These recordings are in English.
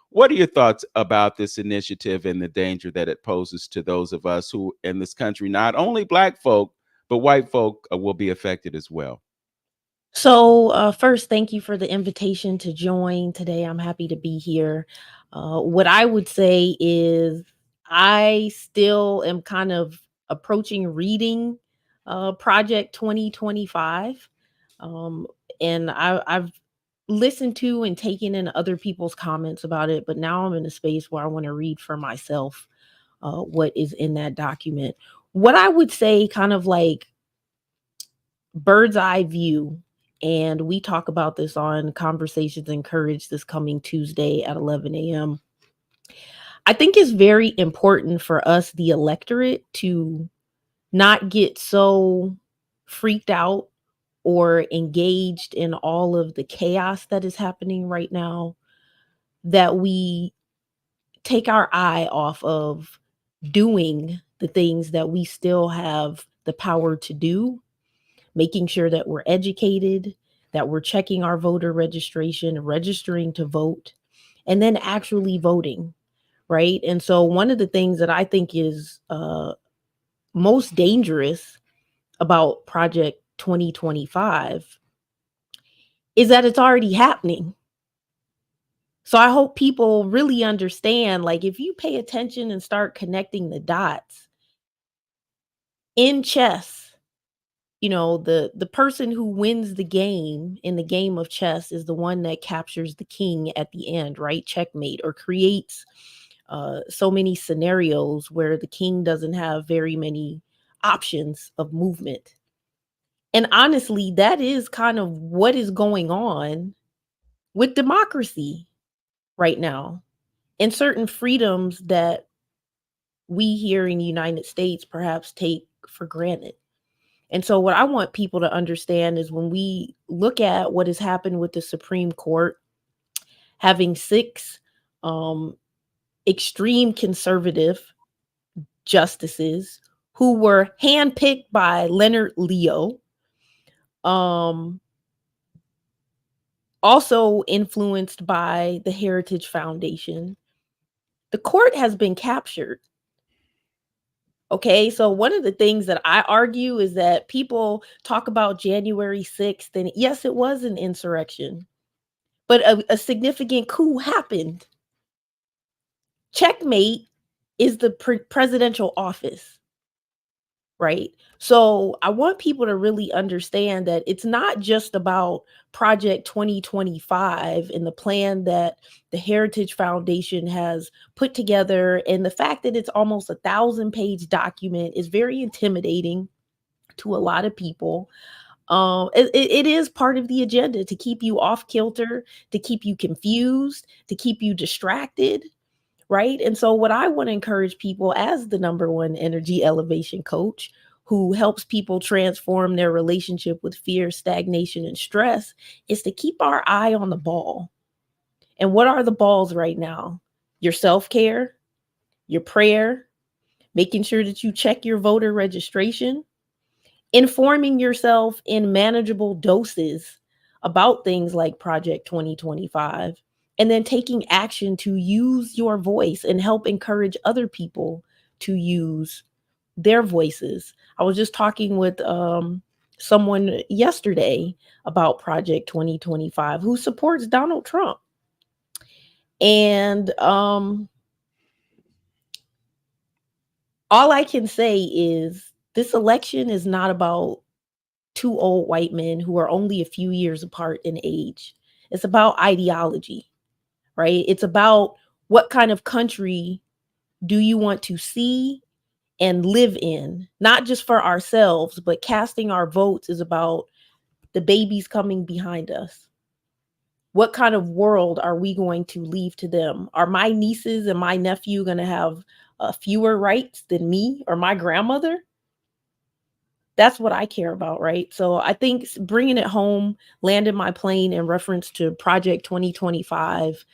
What are your thoughts about this initiative and the danger that it poses to those of us who in this country, not only black folk, but white folk will be affected as well? So, first, thank you for the invitation to join today. I'm happy to be here. What I would say is, I still am kind of approaching reading Project 2025. Um, and I've listened to and taken in other people's comments about it, but now I'm in a space where I want to read for myself what is in that document. What I would say, kind of like bird's eye view, and we talk about this on Conversations and Courage this coming Tuesday at 11 a.m. I think it's very important for us, the electorate, to not get so freaked out or engaged in all of the chaos that is happening right now that we take our eye off of doing the things that we still have the power to do, making sure that we're educated, that we're checking our voter registration, registering to vote, and then actually voting, right? And so, one of the things that I think is most dangerous about Project 2025 is that it's already happening. So, I hope people really understand, like, if you pay attention and start connecting the dots in chess, the person who wins the game in the game of chess is the one that captures the king at the end, right? Checkmate, or creates so many scenarios where the king doesn't have very many options of movement. And honestly, that is kind of what is going on with democracy right now, and certain freedoms that we here in the United States perhaps take for granted. And so, what I want people to understand is, when we look at what has happened with the Supreme Court, having six um, extreme conservative justices who were handpicked by Leonard Leo, um, also influenced by the Heritage Foundation, the court has been captured. Okay, so one of the things that I argue is that people talk about January 6th, and yes, it was an insurrection, but a significant coup happened. Checkmate is the presidential office, right? So I want people to really understand that it's not just about Project 2025 and the plan that the Heritage Foundation has put together. And the fact that it's almost 1,000-page document is very intimidating to a lot of people. It is part of the agenda to keep you off kilter, to keep you confused, to keep you distracted, right? And so, what I want to encourage people, as the number one energy elevation coach who helps people transform their relationship with fear, stagnation, and stress, is to keep our eye on the ball. And what are the balls right now? Your self care, your prayer, making sure that you check your voter registration, informing yourself in manageable doses about things like Project 2025, and then taking action to use your voice and help encourage other people to use their voices. I was just talking with someone yesterday about Project 2025 who supports Donald Trump. And all I can say is, this election is not about two old white men who are only a few years apart in age. It's about ideology, right? It's about, what kind of country do you want to see and live in, not just for ourselves, but casting our votes is about the babies coming behind us. What kind of world are we going to leave to them? Are my nieces and my nephew going to have fewer rights than me or my grandmother? That's what I care about, right? So I think bringing it home, landing my plane in reference to Project 2025,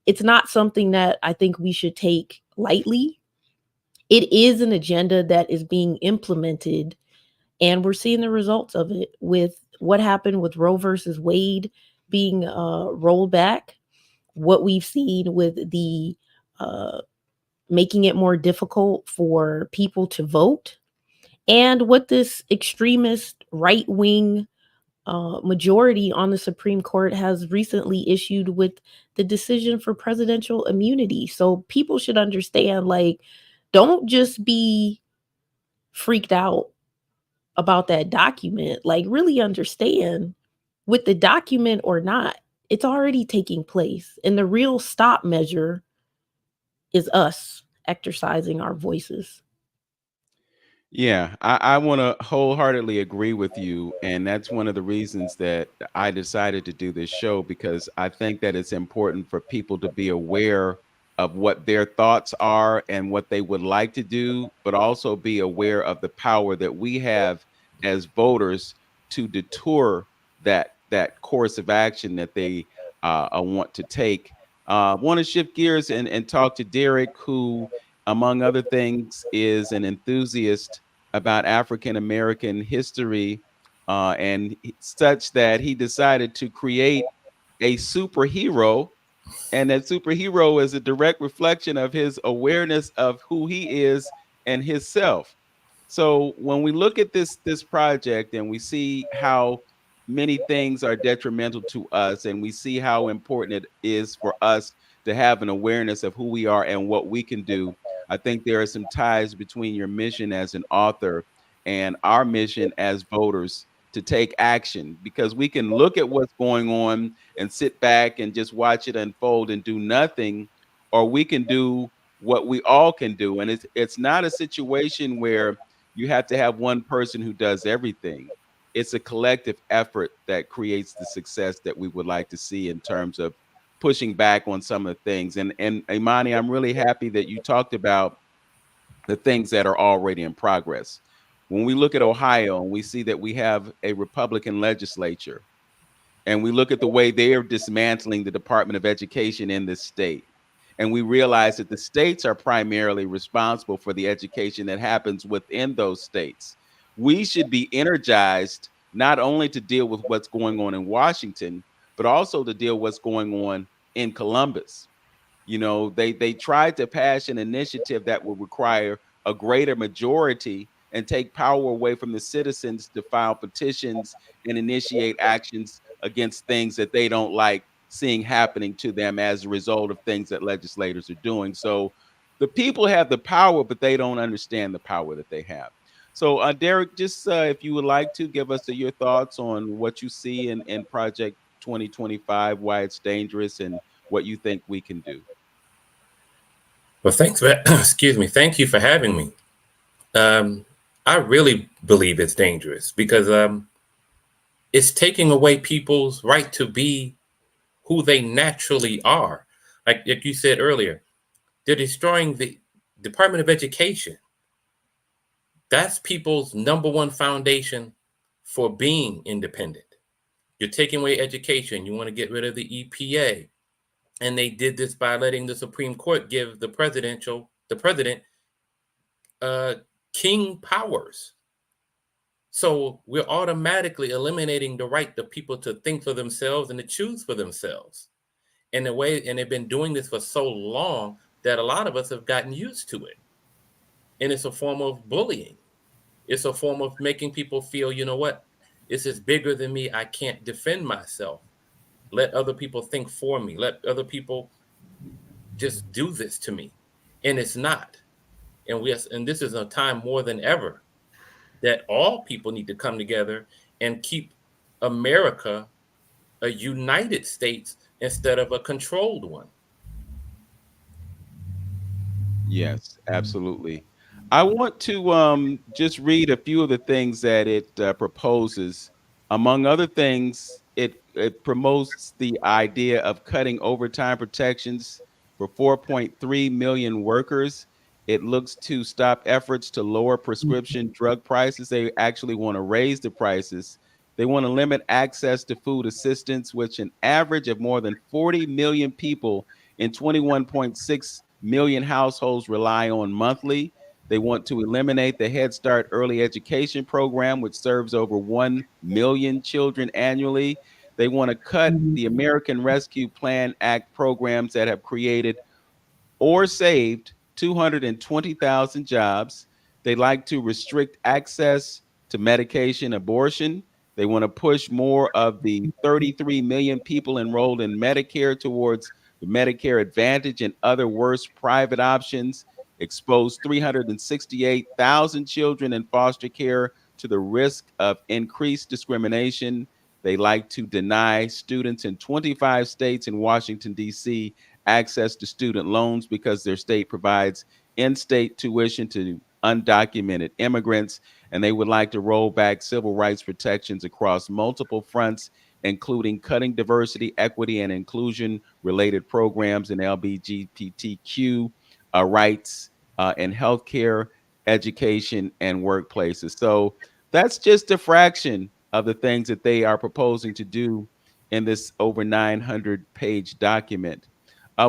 it's not something that I think we should take lightly. It is an agenda that is being implemented, and we're seeing the results of it with what happened with Roe versus Wade being rolled back, what we've seen with the uh, making it more difficult for people to vote, and what this extremist right wing majority on the Supreme Court has recently issued with the decision for presidential immunity. So people should understand, like, don't just be freaked out about that document. Like, really understand, with the document or not, it's already taking place. And the real stop measure is us exercising our voices. Yeah, I want to wholeheartedly agree with you. And that's one of the reasons that I decided to do this show, because I think that it's important for people to be aware of what their thoughts are and what they would like to do, but also be aware of the power that we have as voters to detour that course of action that they want to take. Want to shift gears and talk to Derek, who, among other things, is an enthusiast about African American history, such that he decided to create a superhero. And that superhero is a direct reflection of his awareness of who he is and his self. So when we look at this project and we see how many things are detrimental to us, and we see how important it is for us to have an awareness of who we are and what we can do, I think there are some ties between your mission as an author and our mission as voters to take action, because we can look at what's going on and sit back and just watch it unfold and do nothing, or we can do what we all can do. And it's not a situation where you have to have one person who does everything. It's a collective effort that creates the success that we would like to see in terms of pushing back on some of the things. And Imani, I'm really happy that you talked about the things that are already in progress. When we look at Ohio and we see that we have a Republican legislature, and we look at the way they are dismantling the Department of Education in this state, and we realize that the states are primarily responsible for the education that happens within those states, we should be energized not only to deal with what's going on in Washington, but also to deal with what's going on in Columbus. You know, they tried to pass an initiative that would require a greater majority and take power away from the citizens to file petitions and initiate actions against things that they don't like seeing happening to them as a result of things that legislators are doing. So the people have the power, but they don't understand the power that they have. So, Derek, just if you would like to give us your thoughts on what you see in Project 2025, why it's dangerous, and what you think we can do. Well, thanks, excuse me. Thank you for having me. I really believe it's dangerous because it's taking away people's right to be who they naturally are. Like you said earlier, they're destroying the Department of Education. That's people's number one foundation for being independent. You're taking away education. You want to get rid of the EPA. And they did this by letting the Supreme Court give the president king powers. So we're automatically eliminating the right of people to think for themselves and to choose for themselves. And they've been doing this for so long that a lot of us have gotten used to it. And it's a form of bullying. It's a form of making people feel, you know what, this is bigger than me. I can't defend myself. Let other people think for me. Let other people just do this to me. And it's not. And this is a time more than ever that all people need to come together and keep America a United States instead of a controlled one. Yes, absolutely. I want to just read a few of the things that it proposes. Among other things, it promotes the idea of cutting overtime protections for 4.3 million workers. It looks to stop efforts to lower prescription drug prices. They actually want to raise the prices. They want to limit access to food assistance, which an average of more than 40 million people in 21.6 million households rely on monthly. They want to eliminate the Head Start early education program, which serves over 1 million children annually. They want to cut Mhm. the American Rescue Plan Act programs that have created or saved 220,000 jobs. They like to restrict access to medication abortion. They want to push more of the 33 million people enrolled in Medicare towards the Medicare Advantage and other worse private options, expose 368,000 children in foster care to the risk of increased discrimination. They like to deny students in 25 states and Washington, D.C access to student loans because their state provides in-state tuition to undocumented immigrants, and they would like to roll back civil rights protections across multiple fronts, including cutting diversity, equity, and inclusion related programs in LGBTQ rights in healthcare, education, and workplaces. So that's just a fraction of the things that they are proposing to do in this over 900-page document.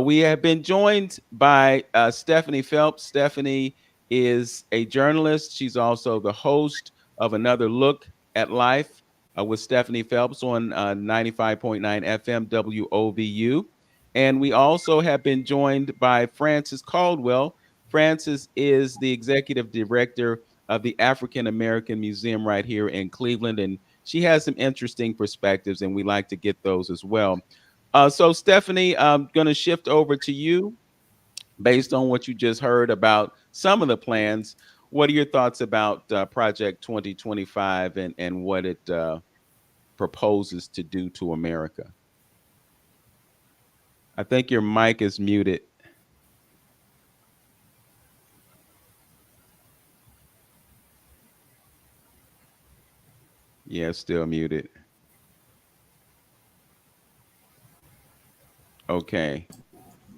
We have been joined by Stephanie Phelps. Stephanie is a journalist. She's also the host of Another Look at Life with Stephanie Phelps on 95.9 FM WOVU. And we also have been joined by Frances Caldwell. Frances is the executive director of the African American Museum right here in Cleveland. And she has some interesting perspectives, and we like to get those as well. So, Stephanie, I'm going to shift over to you based on what you just heard about some of the plans. What are your thoughts about Project 2025 and what it proposes to do to America? I think your mic is muted. Yeah, still muted. Okay.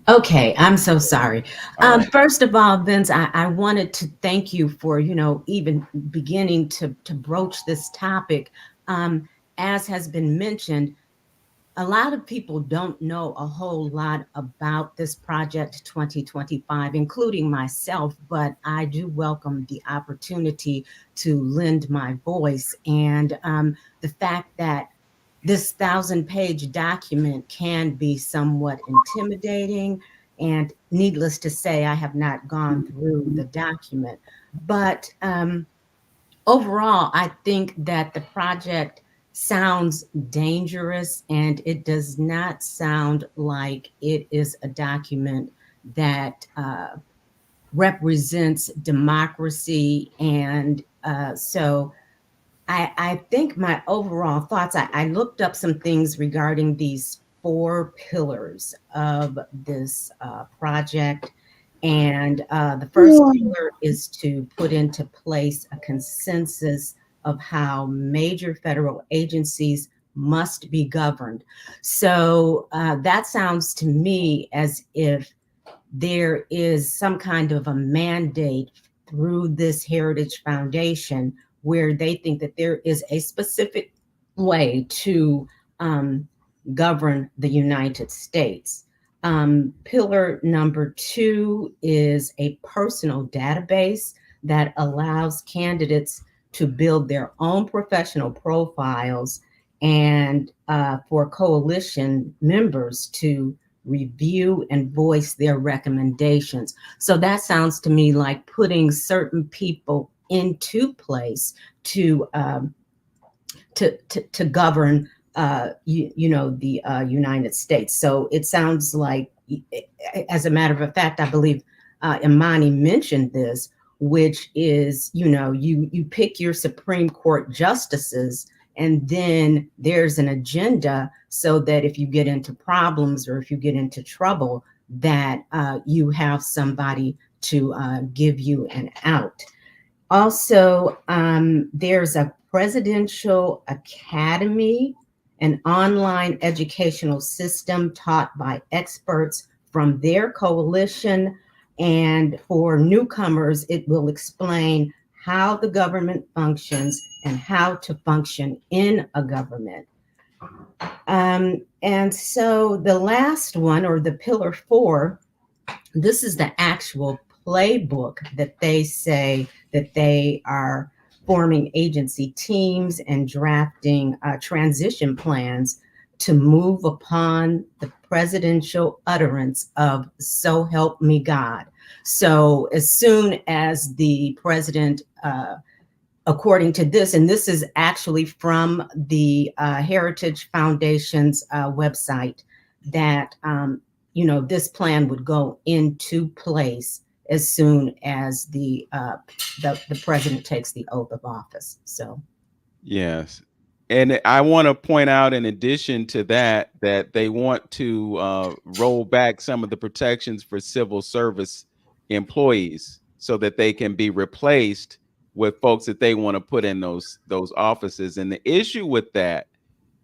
Okay, I'm so sorry. All right. First of all, Vince, I wanted to thank you for, even beginning to broach this topic. As has been mentioned, a lot of people don't know a whole lot about this Project 2025, including myself, but I do welcome the opportunity to lend my voice. And the fact that this 1,000-page document can be somewhat intimidating. And needless to say, I have not gone through the document. But overall, I think that the project sounds dangerous, and it does not sound like it is a document that represents democracy. And so I think my overall thoughts, I looked up some things regarding these 4 pillars of this project. And the first pillar is to put into place a consensus of how major federal agencies must be governed. So that sounds to me as if there is some kind of a mandate through this Heritage Foundation where they think that there is a specific way to govern the United States. Pillar number 2 is a personal database that allows candidates to build their own professional profiles and for coalition members to review and voice their recommendations. So that sounds to me like putting certain people into place to govern the United States. So it sounds like, as a matter of fact, I believe Imani mentioned this, which is, you pick your Supreme Court justices, and then there's an agenda so that if you get into problems or if you get into trouble, that you have somebody to give you an out. Also, there's a presidential academy, an online educational system taught by experts from their coalition. And for newcomers, it will explain how the government functions and how to function in a government. And so the last one, or the pillar 4, this is the actual playbook that they say that they are forming agency teams and drafting transition plans to move upon the presidential utterance of "So help me God." So as soon as the president, according to this, and this is actually from the Heritage Foundation's website, that this plan would go into place as soon as the president takes the oath of office. So Yes. And I want to point out, in addition to that, that they want to roll back some of the protections for civil service employees so that they can be replaced with folks that they want to put in those offices. And the issue with that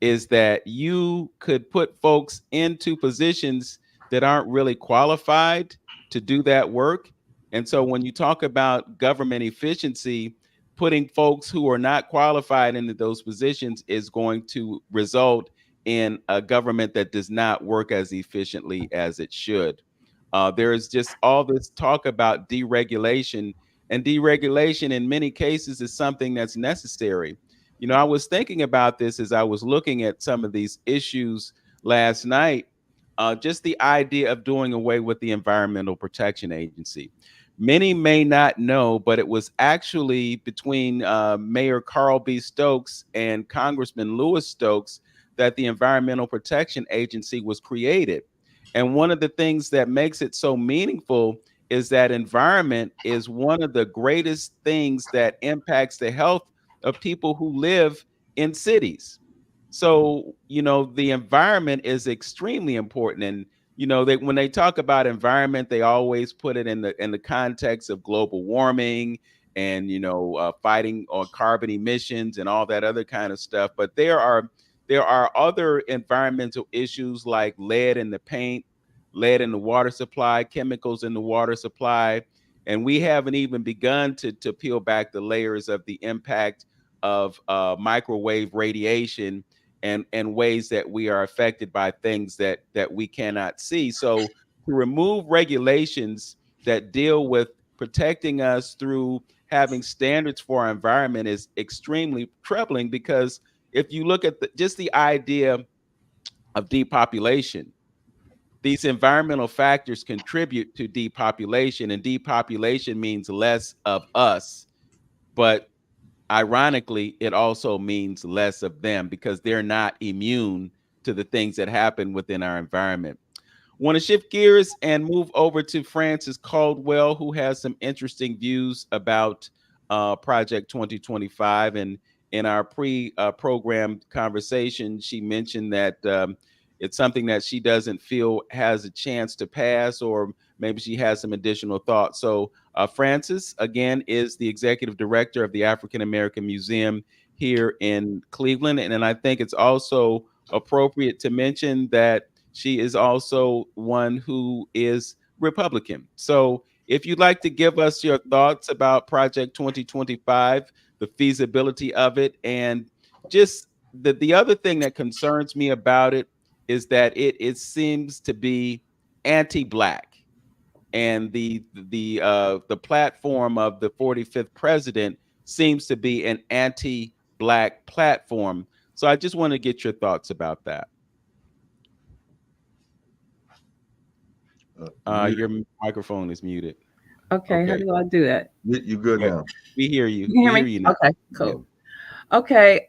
is that you could put folks into positions that aren't really qualified to do that work. And so when you talk about government efficiency, putting folks who are not qualified into those positions is going to result in a government that does not work as efficiently as it should. There is just all this talk about deregulation, and deregulation in many cases is something that's necessary. I was thinking about this as I was looking at some of these issues last night. Just the idea of doing away with the Environmental Protection Agency. Many may not know, but it was actually between Mayor Carl B. Stokes and Congressman Louis Stokes that the Environmental Protection Agency was created. And one of the things that makes it so meaningful is that environment is one of the greatest things that impacts the health of people who live in cities. So, the environment is extremely important. And, when they talk about environment, they always put it in the context of global warming and, fighting on carbon emissions and all that other kind of stuff. But there are other environmental issues like lead in the paint, lead in the water supply, chemicals in the water supply. And we haven't even begun to peel back the layers of the impact of microwave radiation and ways that we are affected by things that we cannot see. So to remove regulations that deal with protecting us through having standards for our environment is extremely troubling, because if you look at just the idea of depopulation, these environmental factors contribute to depopulation, and depopulation means less of us. But ironically, it also means less of them because they're not immune to the things that happen within our environment. Want to shift gears and move over to Frances Caldwell, who has some interesting views about Project 2025. And in our pre-program conversation, she mentioned that it's something that she doesn't feel has a chance to pass, or maybe she has some additional thoughts. So Frances, again, is the executive director of the African American Museum here in Cleveland. And I think it's also appropriate to mention that she is also one who is Republican. So if you'd like to give us your thoughts about Project 2025, the feasibility of it, and just the other thing that concerns me about it is that it seems to be anti-Black, and the platform of the 45th president seems to be an anti-Black platform. So I just want to get your thoughts about that. Your microphone is muted. Okay, how do I do that? You good now? We hear you. You hear We me? hear you now. Okay, cool. Yeah. Okay,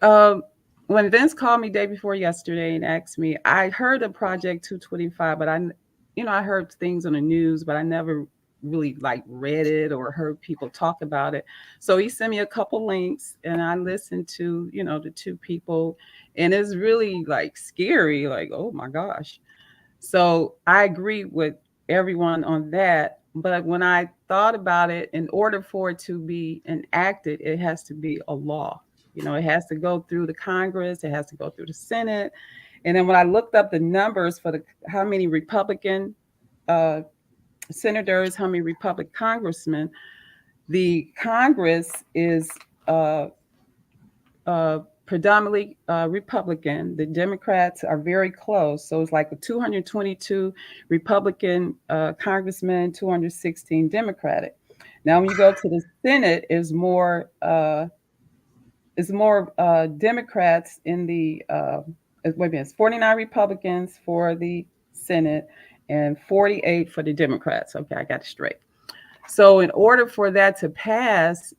when Vince called me day before yesterday and asked me, I heard of Project 225, but I heard things on the news, but I never really read it or heard people talk about it. So he sent me a couple links and I listened to, the two people, and it's really scary, oh my gosh. So I agree with everyone on that. But when I thought about it, in order for it to be enacted, it has to be a law. It has to go through the Congress, it has to go through the Senate. And then when I looked up the numbers for how many Republican senators, how many Republican congressmen, the Congress is predominantly Republican. The Democrats are very close. So it's like a 222 Republican congressmen, 216 Democratic. Now, when you go to the Senate, is more Democrats in the wait a minute, it's 49 Republicans for the Senate and 48 for the Democrats. Okay, I got it straight. So in order for that to pass,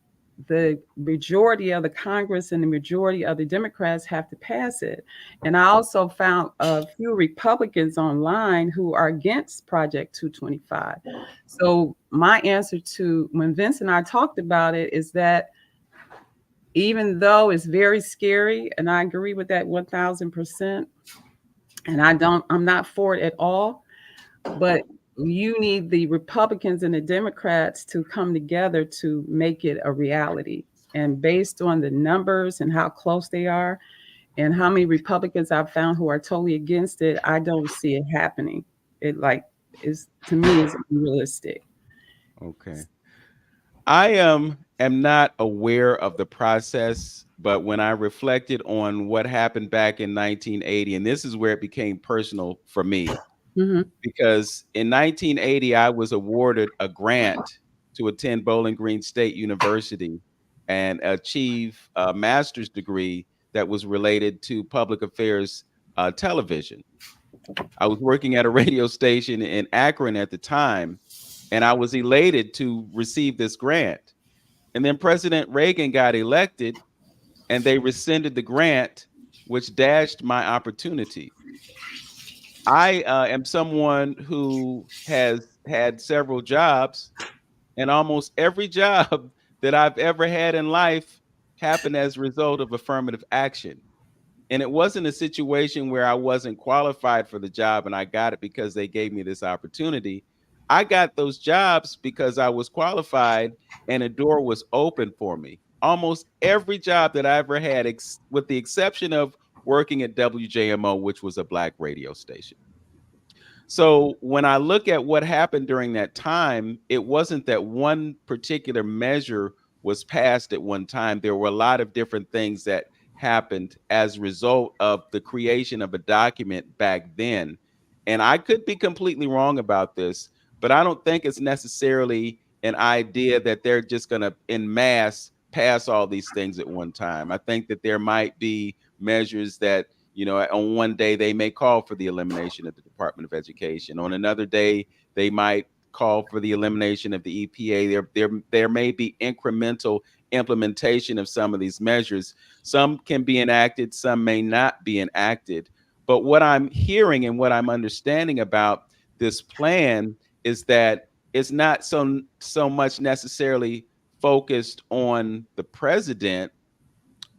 the majority of the Congress and the majority of the Democrats have to pass it. And I also found a few Republicans online who are against Project 225. So my answer to when Vince and I talked about it is that even though it's very scary, and I agree with that 1000%, and I'm not for it at all, but you need the Republicans and the Democrats to come together to make it a reality. And based on the numbers and how close they are and how many Republicans I've found who are totally against it, I don't see it happening. It like is, to me, is unrealistic. Okay. I am not aware of the process, but when I reflected on what happened back in 1980, and this is where it became personal for me, Mm-hmm. because in 1980 I was awarded a grant to attend Bowling Green State University and achieve a master's degree that was related to public affairs television. I was working at a radio station in Akron at the time, and I was elated to receive this grant. And then President Reagan got elected, and they rescinded the grant, which dashed my opportunity. I am someone who has had several jobs, and almost every job that I've ever had in life happened as a result of affirmative action. And it wasn't a situation where I wasn't qualified for the job and I got it because they gave me this opportunity. I got those jobs because I was qualified and a door was open for me. Almost every job that I ever had, with the exception of working at WJMO, which was a Black radio station. So when I look at what happened during that time, it wasn't that one particular measure was passed at one time. There were a lot of different things that happened as a result of the creation of a document back then. And I could be completely wrong about this, but I don't think it's necessarily an idea that they're just going to en masse pass all these things at one time. I think that there might be measures that, you know, on one day they may call for the elimination of the Department of Education. On another day, they might call for the elimination of the EPA. There may be incremental implementation of some of these measures. Some can be enacted, some may not be enacted. But what I'm hearing and what I'm understanding about this plan is that it's not so much necessarily focused on the president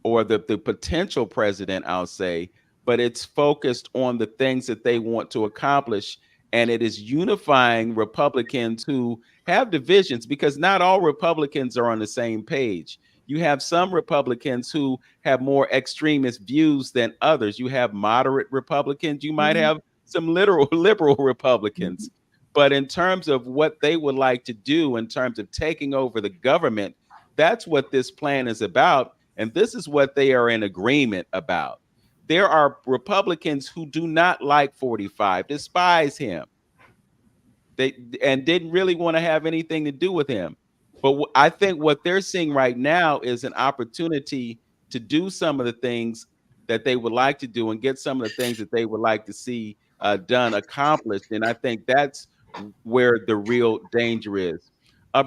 or the potential president, I'll say, but it's focused on the things that they want to accomplish. And it is unifying Republicans who have divisions, because not all Republicans are on the same page. You have some Republicans who have more extremist views than others. You have moderate Republicans. You might have some liberal Republicans. But in terms of what they would like to do in terms of taking over the government, that's what this plan is about. And this is what they are in agreement about. There are Republicans who do not like 45, despise him. They didn't really want to have anything to do with him. But I think what they're seeing right now is an opportunity to do some of the things that they would like to do and get some of the things that they would like to see done, accomplished. And I think that's where the real danger is.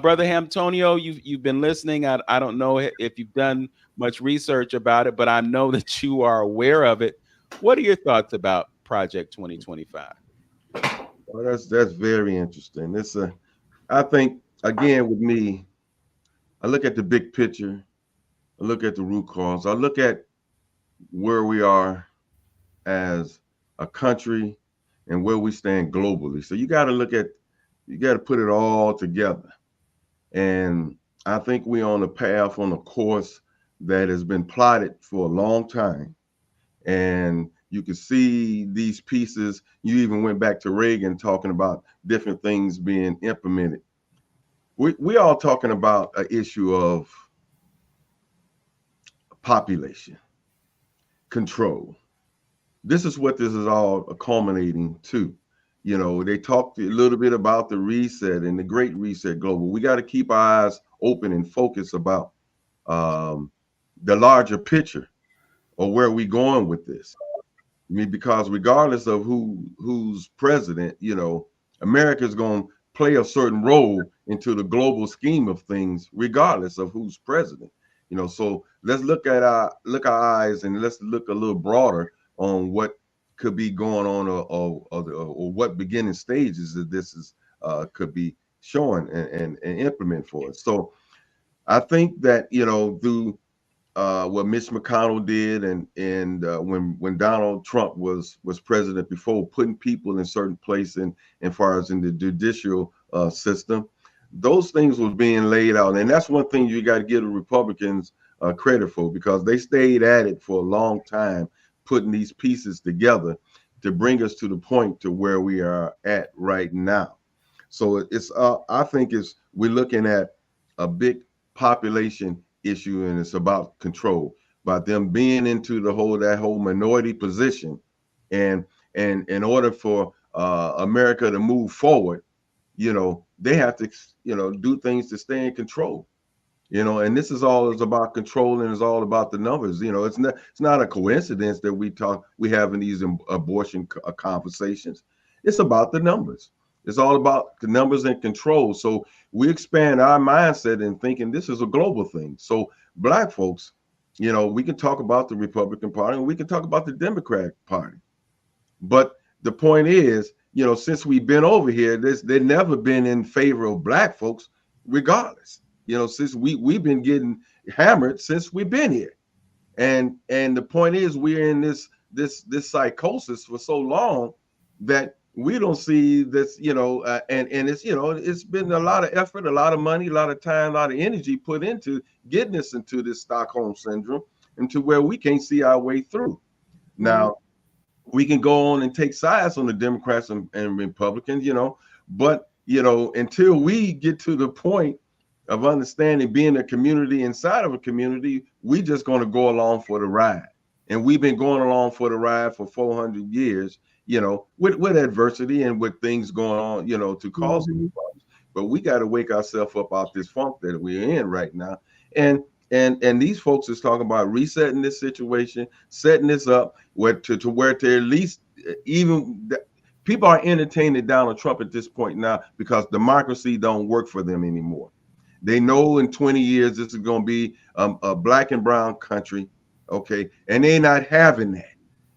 Brother Antonio, you've been listening. I don't know if you've done much research about it, but I know that you are aware of it. What are your thoughts about Project 2025? Well, that's very interesting. I think, again, with me, I look at the big picture. I look at the root cause. I look at where we are as a country and where we stand globally. So you got to put it all together. And I think we're on a path, on a course that has been plotted for a long time. And you can see these pieces. You even went back to Reagan talking about different things being implemented. We all talking about an issue of population control. This is what this is all culminating to. You know, they talked a little bit about the reset and the Great Reset Global. We got to keep our eyes open and focus about the larger picture or where we going with this. I mean, because regardless of who's president, you know, America's going to play a certain role into the global scheme of things, regardless of who's president. You know, so let's look our eyes and let's look a little broader on what could be going on, or what beginning stages that this is could be showing and implement for us. So I think that, you know, through what Mitch McConnell did, and when Donald Trump was president before, putting people in certain place in far as in the judicial system, those things was being laid out, and that's one thing you got to give the Republicans credit for, because they stayed at it for a long time, putting these pieces together to bring us to the point to where we are at right now. So it's I think we're looking at a big population issue, and it's about control, about them being into that whole minority position, and in order for America to move forward, you know, they have to, you know, do things to stay in control. You know, and this is about control, and it's all about the numbers. You know, it's not a coincidence that we having these abortion conversations. It's about the numbers. It's all about the numbers and control. So we expand our mindset in thinking this is a global thing. So Black folks, you know, we can talk about the Republican Party and we can talk about the Democratic Party, but the point is, you know, since we've been over here, they've never been in favor of Black folks, regardless. You know, since we've been getting hammered since we've been here, and the point is, we're in this psychosis for so long that we don't see this, you know, and it's, you know, it's been a lot of effort, a lot of money, a lot of time, a lot of energy put into getting us into this Stockholm syndrome, into where we can't see our way through. Now, we can go on and take sides on the Democrats and Republicans, you know, but, you know, until we get to the point of understanding, being a community inside of a community, we just going to go along for the ride. And we've been going along for the ride for 400 years, you know, with adversity and with things going on, you know, to cause problems. But we got to wake ourselves up out this funk that we're in right now. And these folks is talking about resetting this situation, setting this up to where to at least even people are entertaining Donald Trump at this point now, because democracy don't work for them anymore. They know in 20 years this is going to be a Black and brown country, okay, and they're not having that,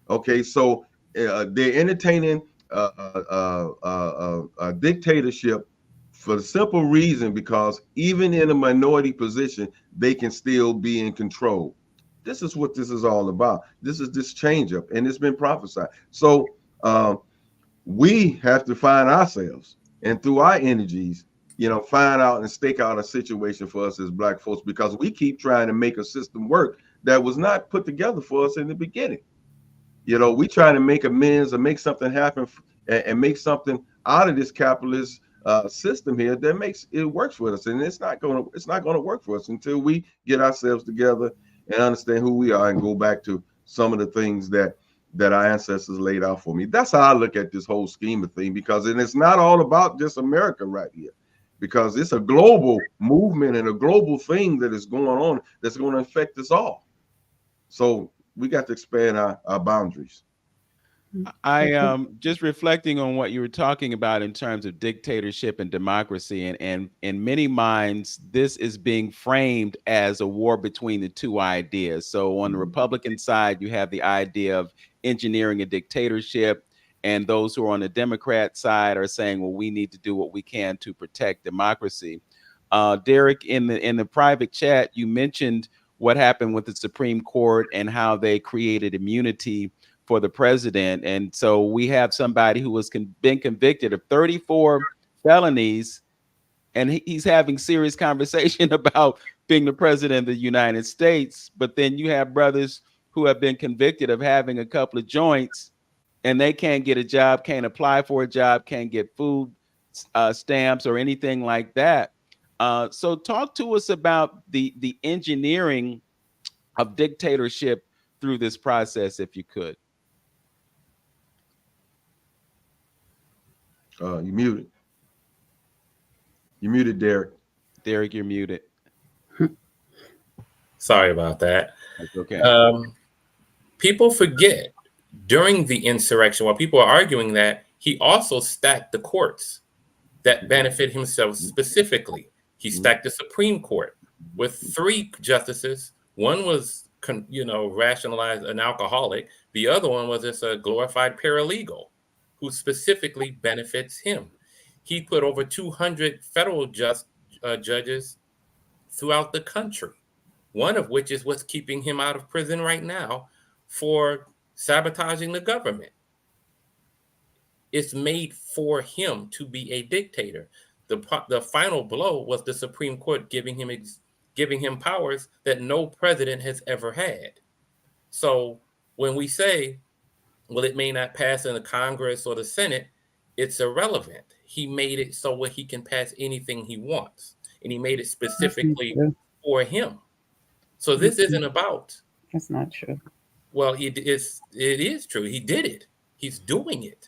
okay. So they're entertaining a dictatorship for the simple reason because even in a minority position, they can still be in control. This is what this is all about. This is this change up, and it's been prophesied. So we have to find ourselves, and through our energies, you know, find out and stake out a situation for us as Black folks, because we keep trying to make a system work that was not put together for us in the beginning. You know, we try to make amends or make something happen and make something out of this capitalist system here that makes it works for us, and it's not going to work for us until we get ourselves together and understand who we are and go back to some of the things that our ancestors laid out for me. That's how I look at this whole scheme of thing, because it's not all about just America right here, because it's a global movement and a global thing that is going on that's going to affect us all. So we got to expand our boundaries. I just reflecting on what you were talking about in terms of dictatorship and democracy, and in many minds, this is being framed as a war between the two ideas. So on the Republican side, you have the idea of engineering a dictatorship, and those who are on the Democrat side are saying, well, we need to do what we can to protect democracy. Derek, in the private chat, you mentioned what happened with the Supreme Court and how they created immunity for the president. And so we have somebody who has been convicted of 34 felonies, and he's having serious conversation about being the president of the United States. But then you have brothers who have been convicted of having a couple of joints, and they can't get a job, can't apply for a job, can't get food stamps or anything like that. So talk to us about the engineering of dictatorship through this process, if you could. You muted. You muted, Derek. Derek, you're muted. Sorry about that. That's okay. People forget During the insurrection, while people are arguing that, he also stacked the courts that benefit himself specifically. He stacked the Supreme Court with 3 justices. One was, rationalized an alcoholic. The other one was just a glorified paralegal who specifically benefits him. He put over 200 federal judges throughout the country, one of which is what's keeping him out of prison right now for sabotaging the government. It's made for him to be a dictator. The final blow was the Supreme Court giving him powers that no president has ever had. So when we say, well, it may not pass in the Congress or the Senate, it's irrelevant. He made it so where he can pass anything he wants, and he made it specifically for him. So this isn't about. That's not true. Well, it is true. He did it. He's doing it.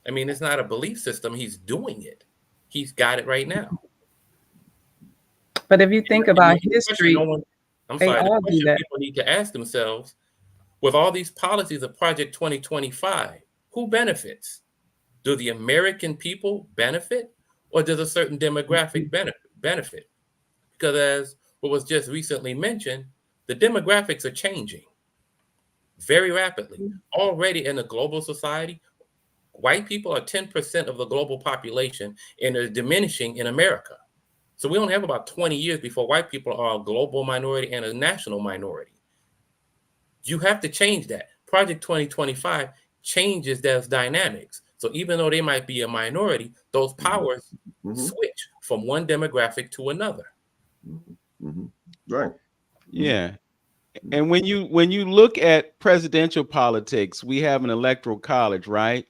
I mean, it's not a belief system. He's doing it. He's got it right now. But if you think about history, the question people need to ask themselves, with all these policies of Project 2025, who benefits? Do the American people benefit, or does a certain demographic benefit? Because as what was just recently mentioned, the demographics are changing very rapidly. Already in a global society, white people are 10% of the global population, and they're diminishing in America. So we only have about 20 years before white people are a global minority and a national minority. You have to change that. Project 2025 changes those dynamics. So even though they might be a minority, those powers switch from one demographic to another. Right. Yeah. And when you look at presidential politics, we have an electoral college, right?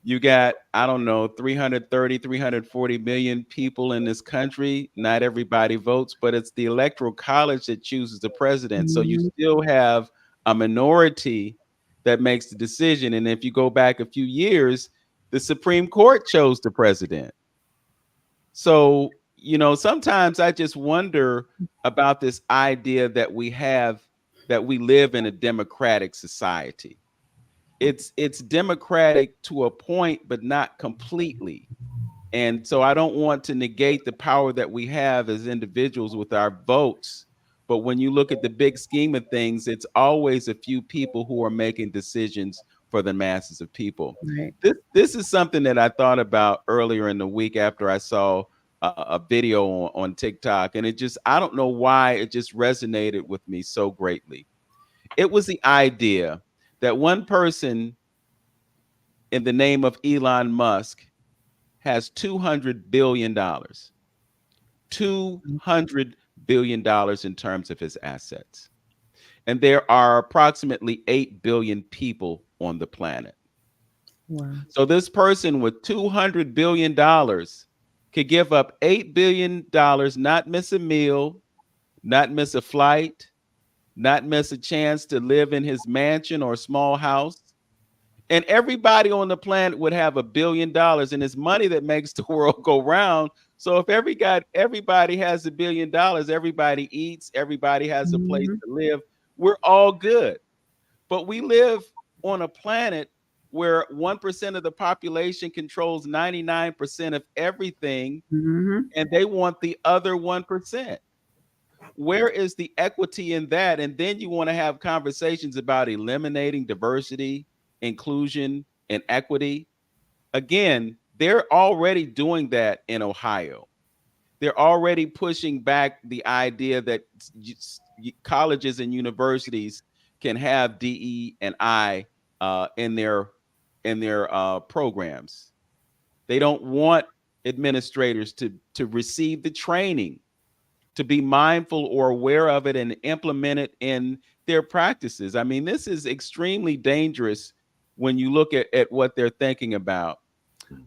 You got, I don't know, 330, 340 million people in this country. Not everybody votes, but it's the electoral college that chooses the president. So you still have a minority that makes the decision. And if you go back a few years, the Supreme Court chose the president. So, sometimes I just wonder about this idea that we live in a democratic society. It's democratic to a point, but not completely. And so I don't want to negate the power that we have as individuals with our votes. But when you look at the big scheme of things, it's always a few people who are making decisions for the masses of people. Right. This is something that I thought about earlier in the week after I saw a video on TikTok. And I don't know why it just resonated with me so greatly. It was the idea that one person in the name of Elon Musk has $200 billion. $200 billion in terms of his assets. And there are approximately 8 billion people on the planet. Wow. So this person with $200 billion could give up $8 billion, not miss a meal, not miss a flight, not miss a chance to live in his mansion or small house. And everybody on the planet would have $1 billion, and it's money that makes the world go round. So if everybody has $1 billion, everybody eats, everybody has a place to live, we're all good. But we live on a planet where 1% of the population controls 99% of everything, and they want the other 1%. Where is the equity in that? And then you want to have conversations about eliminating diversity, inclusion, and equity. Again, they're already doing that in Ohio. They're already pushing back the idea that colleges and universities can have DE and I in their programs. They don't want administrators to receive the training, to be mindful or aware of it and implement it in their practices. I mean, this is extremely dangerous when you look at what they're thinking about.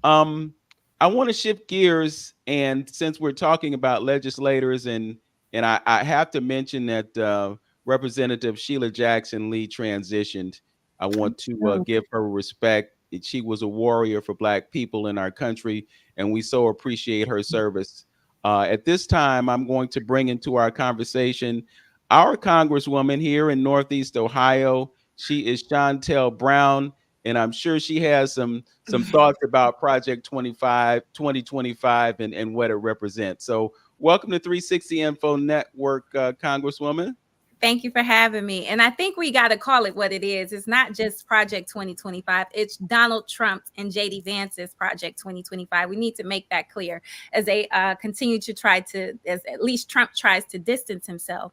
I want to shift gears, and since we're talking about legislators, and I have to mention that Representative Sheila Jackson Lee transitioned. I want to give her respect. She was a warrior for Black people in our country, and we so appreciate her service. At this time, I'm going to bring into our conversation our Congresswoman here in Northeast Ohio, She is Chantel Brown, and I'm sure she has some thoughts about Project 2025 and what it represents. So welcome to 360 Info Network, Congresswoman. Thank you for having me. And I think we got to call it what it is. It's not just Project 2025. It's Donald Trump and JD Vance's Project 2025. We need to make that clear as they continue to try to, as at least Trump tries to distance himself.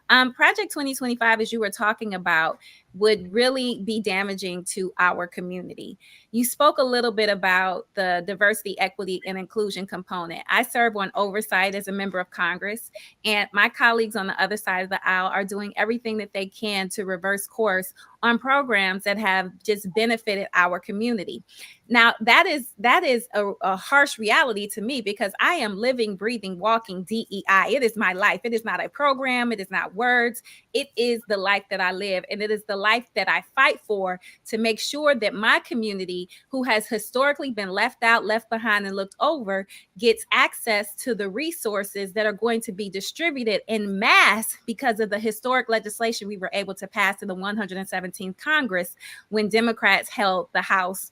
Project 2025, as you were talking about, would really be damaging to our community. You spoke a little bit about the diversity, equity, and inclusion component. I serve on oversight as a member of Congress, and my colleagues on the other side of the aisle are doing everything that they can to reverse course on programs that have just benefited our community. Now, that is a harsh reality to me because I am living, breathing, walking DEI. It is my life. It is not a program. It is not words. It is the life that I live, and it is the life that I fight for to make sure that my community, who has historically been left out, left behind, and looked over, gets access to the resources that are going to be distributed in mass because of the historic legislation we were able to pass in the 117th Congress when Democrats held the House,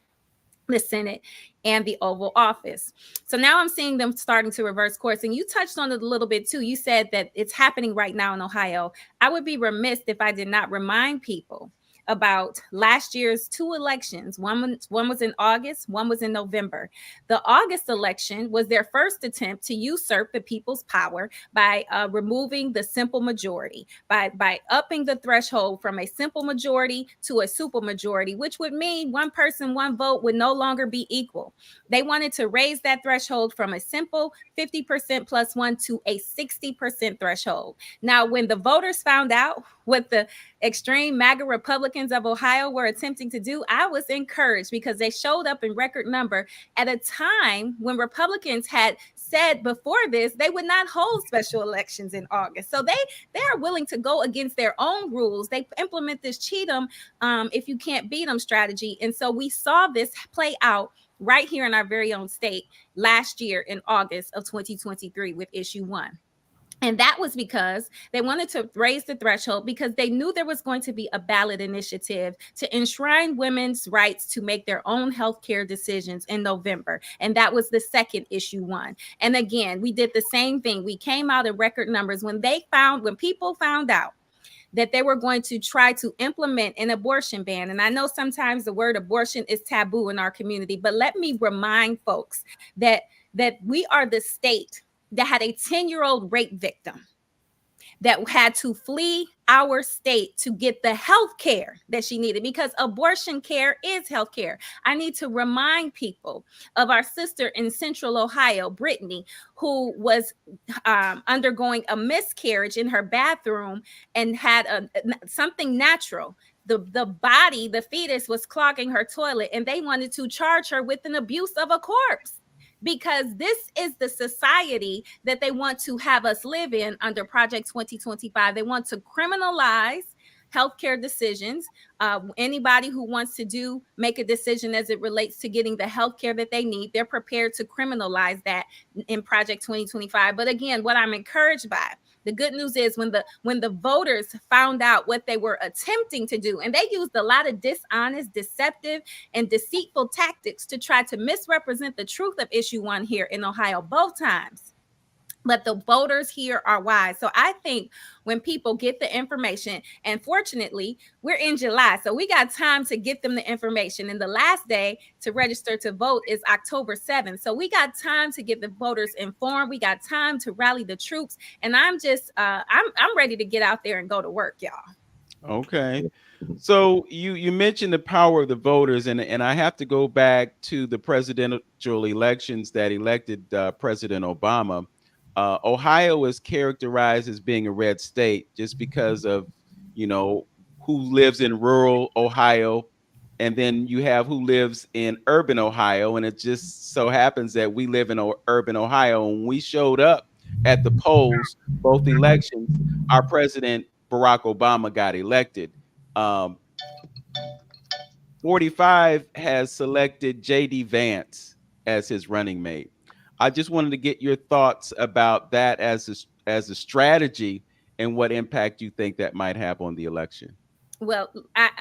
the Senate, and the Oval Office. So now I'm seeing them starting to reverse course. And you touched on it a little bit too. You said that it's happening right now in Ohio. I would be remiss if I did not remind people about last year's two elections. One was in August, one was in November. The August election was their first attempt to usurp the people's power by removing the simple majority, by upping the threshold from a simple majority to a super majority, which would mean one person, one vote would no longer be equal. They wanted to raise that threshold from a simple 50% plus one to a 60% threshold. Now, when the voters found out what the extreme MAGA Republicans of Ohio were attempting to do, I was encouraged because they showed up in record number at a time when Republicans had said before this they would not hold special elections in August. So they are willing to go against their own rules. They implement this cheat them if you can't beat them strategy. And so we saw this play out right here in our very own state last year in August of 2023 with issue 1. And that was because they wanted to raise the threshold because they knew there was going to be a ballot initiative to enshrine women's rights to make their own healthcare decisions in November. And that was the second issue 1. And again, we did the same thing. We came out in record numbers when people found out that they were going to try to implement an abortion ban. And I know sometimes the word abortion is taboo in our community, but let me remind folks that we are the state that had a 10-year-old rape victim that had to flee our state to get the health care that she needed, because abortion care is health care. I need to remind people of our sister in Central Ohio, Brittany, who was undergoing a miscarriage in her bathroom and had something natural. The fetus was clogging her toilet, and they wanted to charge her with an abuse of a corpse. Because this is the society that they want to have us live in under Project 2025. They want to criminalize healthcare decisions. Anybody who wants to make a decision as it relates to getting the healthcare that they need, they're prepared to criminalize that in Project 2025. But again, what I'm encouraged by, the good news is when the voters found out what they were attempting to do, and they used a lot of dishonest, deceptive, and deceitful tactics to try to misrepresent the truth of issue 1 here in Ohio, both times. But the voters here are wise. So I think when people get the information, and fortunately, we're in July, so we got time to get them the information. And the last day to register to vote is October 7th. So we got time to get the voters informed. We got time to rally the troops. And I'm just, I'm ready to get out there and go to work, y'all. Okay. So you mentioned the power of the voters, and I have to go back to the presidential elections that elected President Obama. Ohio is characterized as being a red state just because of, who lives in rural Ohio, and then you have who lives in urban Ohio. And it just so happens that we live in urban Ohio. And when we showed up at the polls, both elections, our president, Barack Obama, got elected. 45 has selected JD Vance as his running mate. I just wanted to get your thoughts about that as a strategy and what impact you think that might have on the election. Well,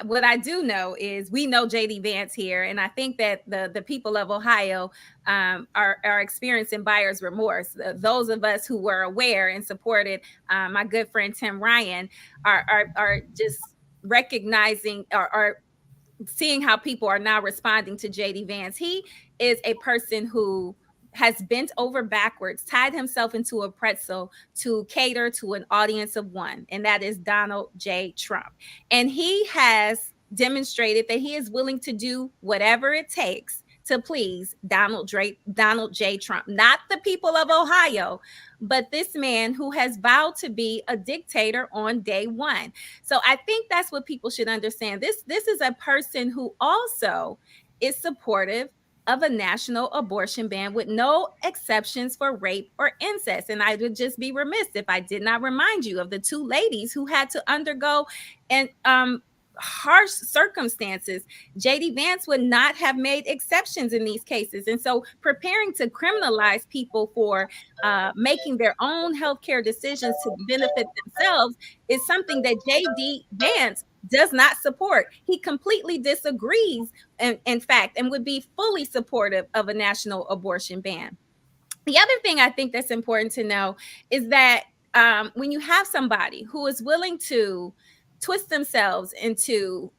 what I do know is we know JD Vance here, and I think that the people of Ohio are experiencing buyer's remorse. Those of us who were aware and supported my good friend Tim Ryan are just recognizing or are seeing how people are now responding to JD Vance. He is a person who has bent over backwards, tied himself into a pretzel to cater to an audience of one, and that is Donald J. Trump. And he has demonstrated that he is willing to do whatever it takes to please Donald J. Trump, not the people of Ohio, but this man who has vowed to be a dictator on day one. So I think that's what people should understand. This is a person who also is supportive of a national abortion ban with no exceptions for rape or incest. And I would just be remiss if I did not remind you of the two ladies who had to undergo and harsh circumstances. JD Vance would not have made exceptions in these cases. And so preparing to criminalize people for making their own healthcare decisions to benefit themselves is something that JD Vance does not support. He completely disagrees, in fact, and would be fully supportive of a national abortion ban. The other thing I think that's important to know is that when you have somebody who is willing to twist themselves into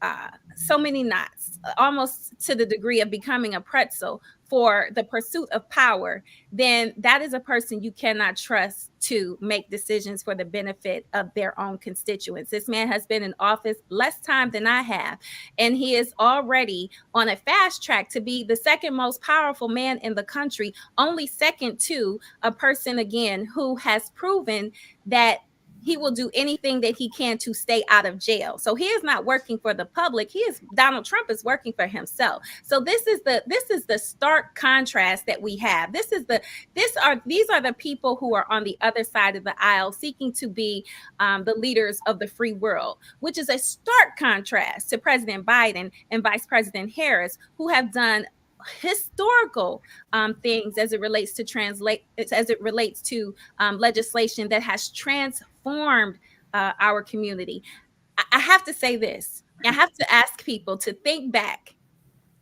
so many knots, almost to the degree of becoming a pretzel for the pursuit of power, then that is a person you cannot trust to make decisions for the benefit of their own constituents. This man has been in office less time than I have, and he is already on a fast track to be the second most powerful man in the country, only second to a person, again, who has proven that he will do anything that he can to stay out of jail. So he is not working for the public. Donald Trump is working for himself. So this is the stark contrast that we have. These are the people who are on the other side of the aisle seeking to be the leaders of the free world, which is a stark contrast to President Biden and Vice President Harris, who have done historical things as it relates to legislation that has transformed our community. I have to say this. I have to ask people to think back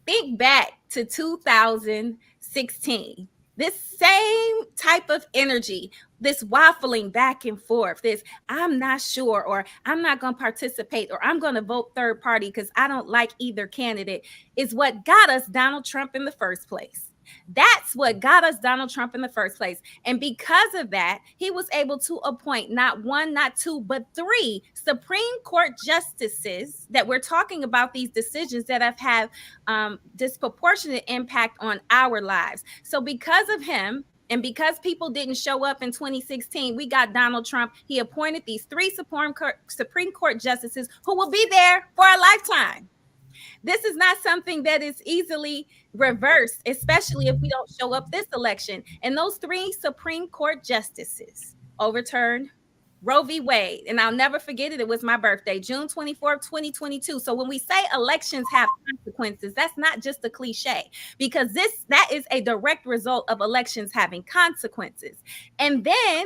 to 2016. This same type of energy, this waffling back and forth, this I'm not sure, or I'm not going to participate, or I'm going to vote third party because I don't like either candidate, is what got us Donald Trump in the first place. That's what got us Donald Trump in the first place. And because of that, he was able to appoint not one, not two, but three Supreme Court justices that we're talking about, these decisions that have had disproportionate impact on our lives. So because of him, and because people didn't show up in 2016, we got Donald Trump. He appointed these three Supreme Court justices who will be there for a lifetime. This is not something that is easily reversed, especially if we don't show up this election. And those three Supreme Court justices overturned Roe v. Wade. And I'll never forget it. It was my birthday, June 24th, 2022. So when we say elections have consequences, that's not just a cliche, because that is a direct result of elections having consequences. And then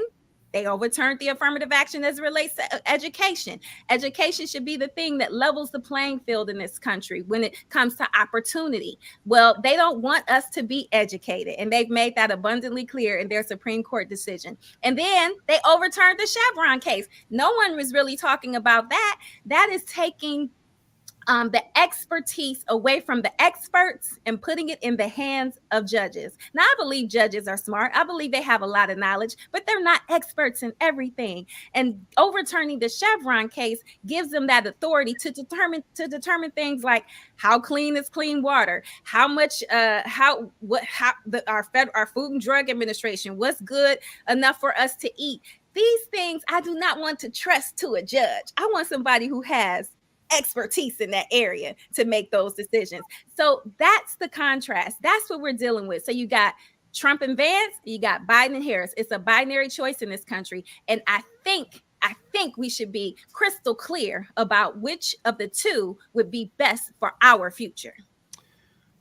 they overturned the affirmative action as it relates to education. Education should be the thing that levels the playing field in this country when it comes to opportunity. Well, they don't want us to be educated, and they've made that abundantly clear in their Supreme Court decision. And then they overturned the Chevron case. No one was really talking about that. That is taking the expertise away from the experts and putting it in the hands of judges. Now, I believe judges are smart. I believe they have a lot of knowledge, but they're not experts in everything. And overturning the Chevron case gives them that authority to determine things like how clean is clean water, how much, our Food and Drug Administration, what's good enough for us to eat. These things I do not want to trust to a judge. I want somebody who has expertise in that area to make those decisions. So that's the contrast. That's what we're dealing with. So you got Trump and Vance, you got Biden and Harris. It's a binary choice in this country. And I think we should be crystal clear about which of the two would be best for our future.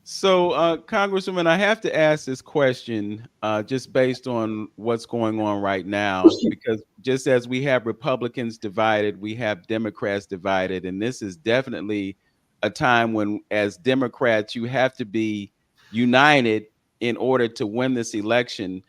So, Congresswoman, I have to ask this question just based on what's going on right now, because just as we have Republicans divided, we have Democrats divided. And this is definitely a time when, as Democrats, you have to be united in order to win this election.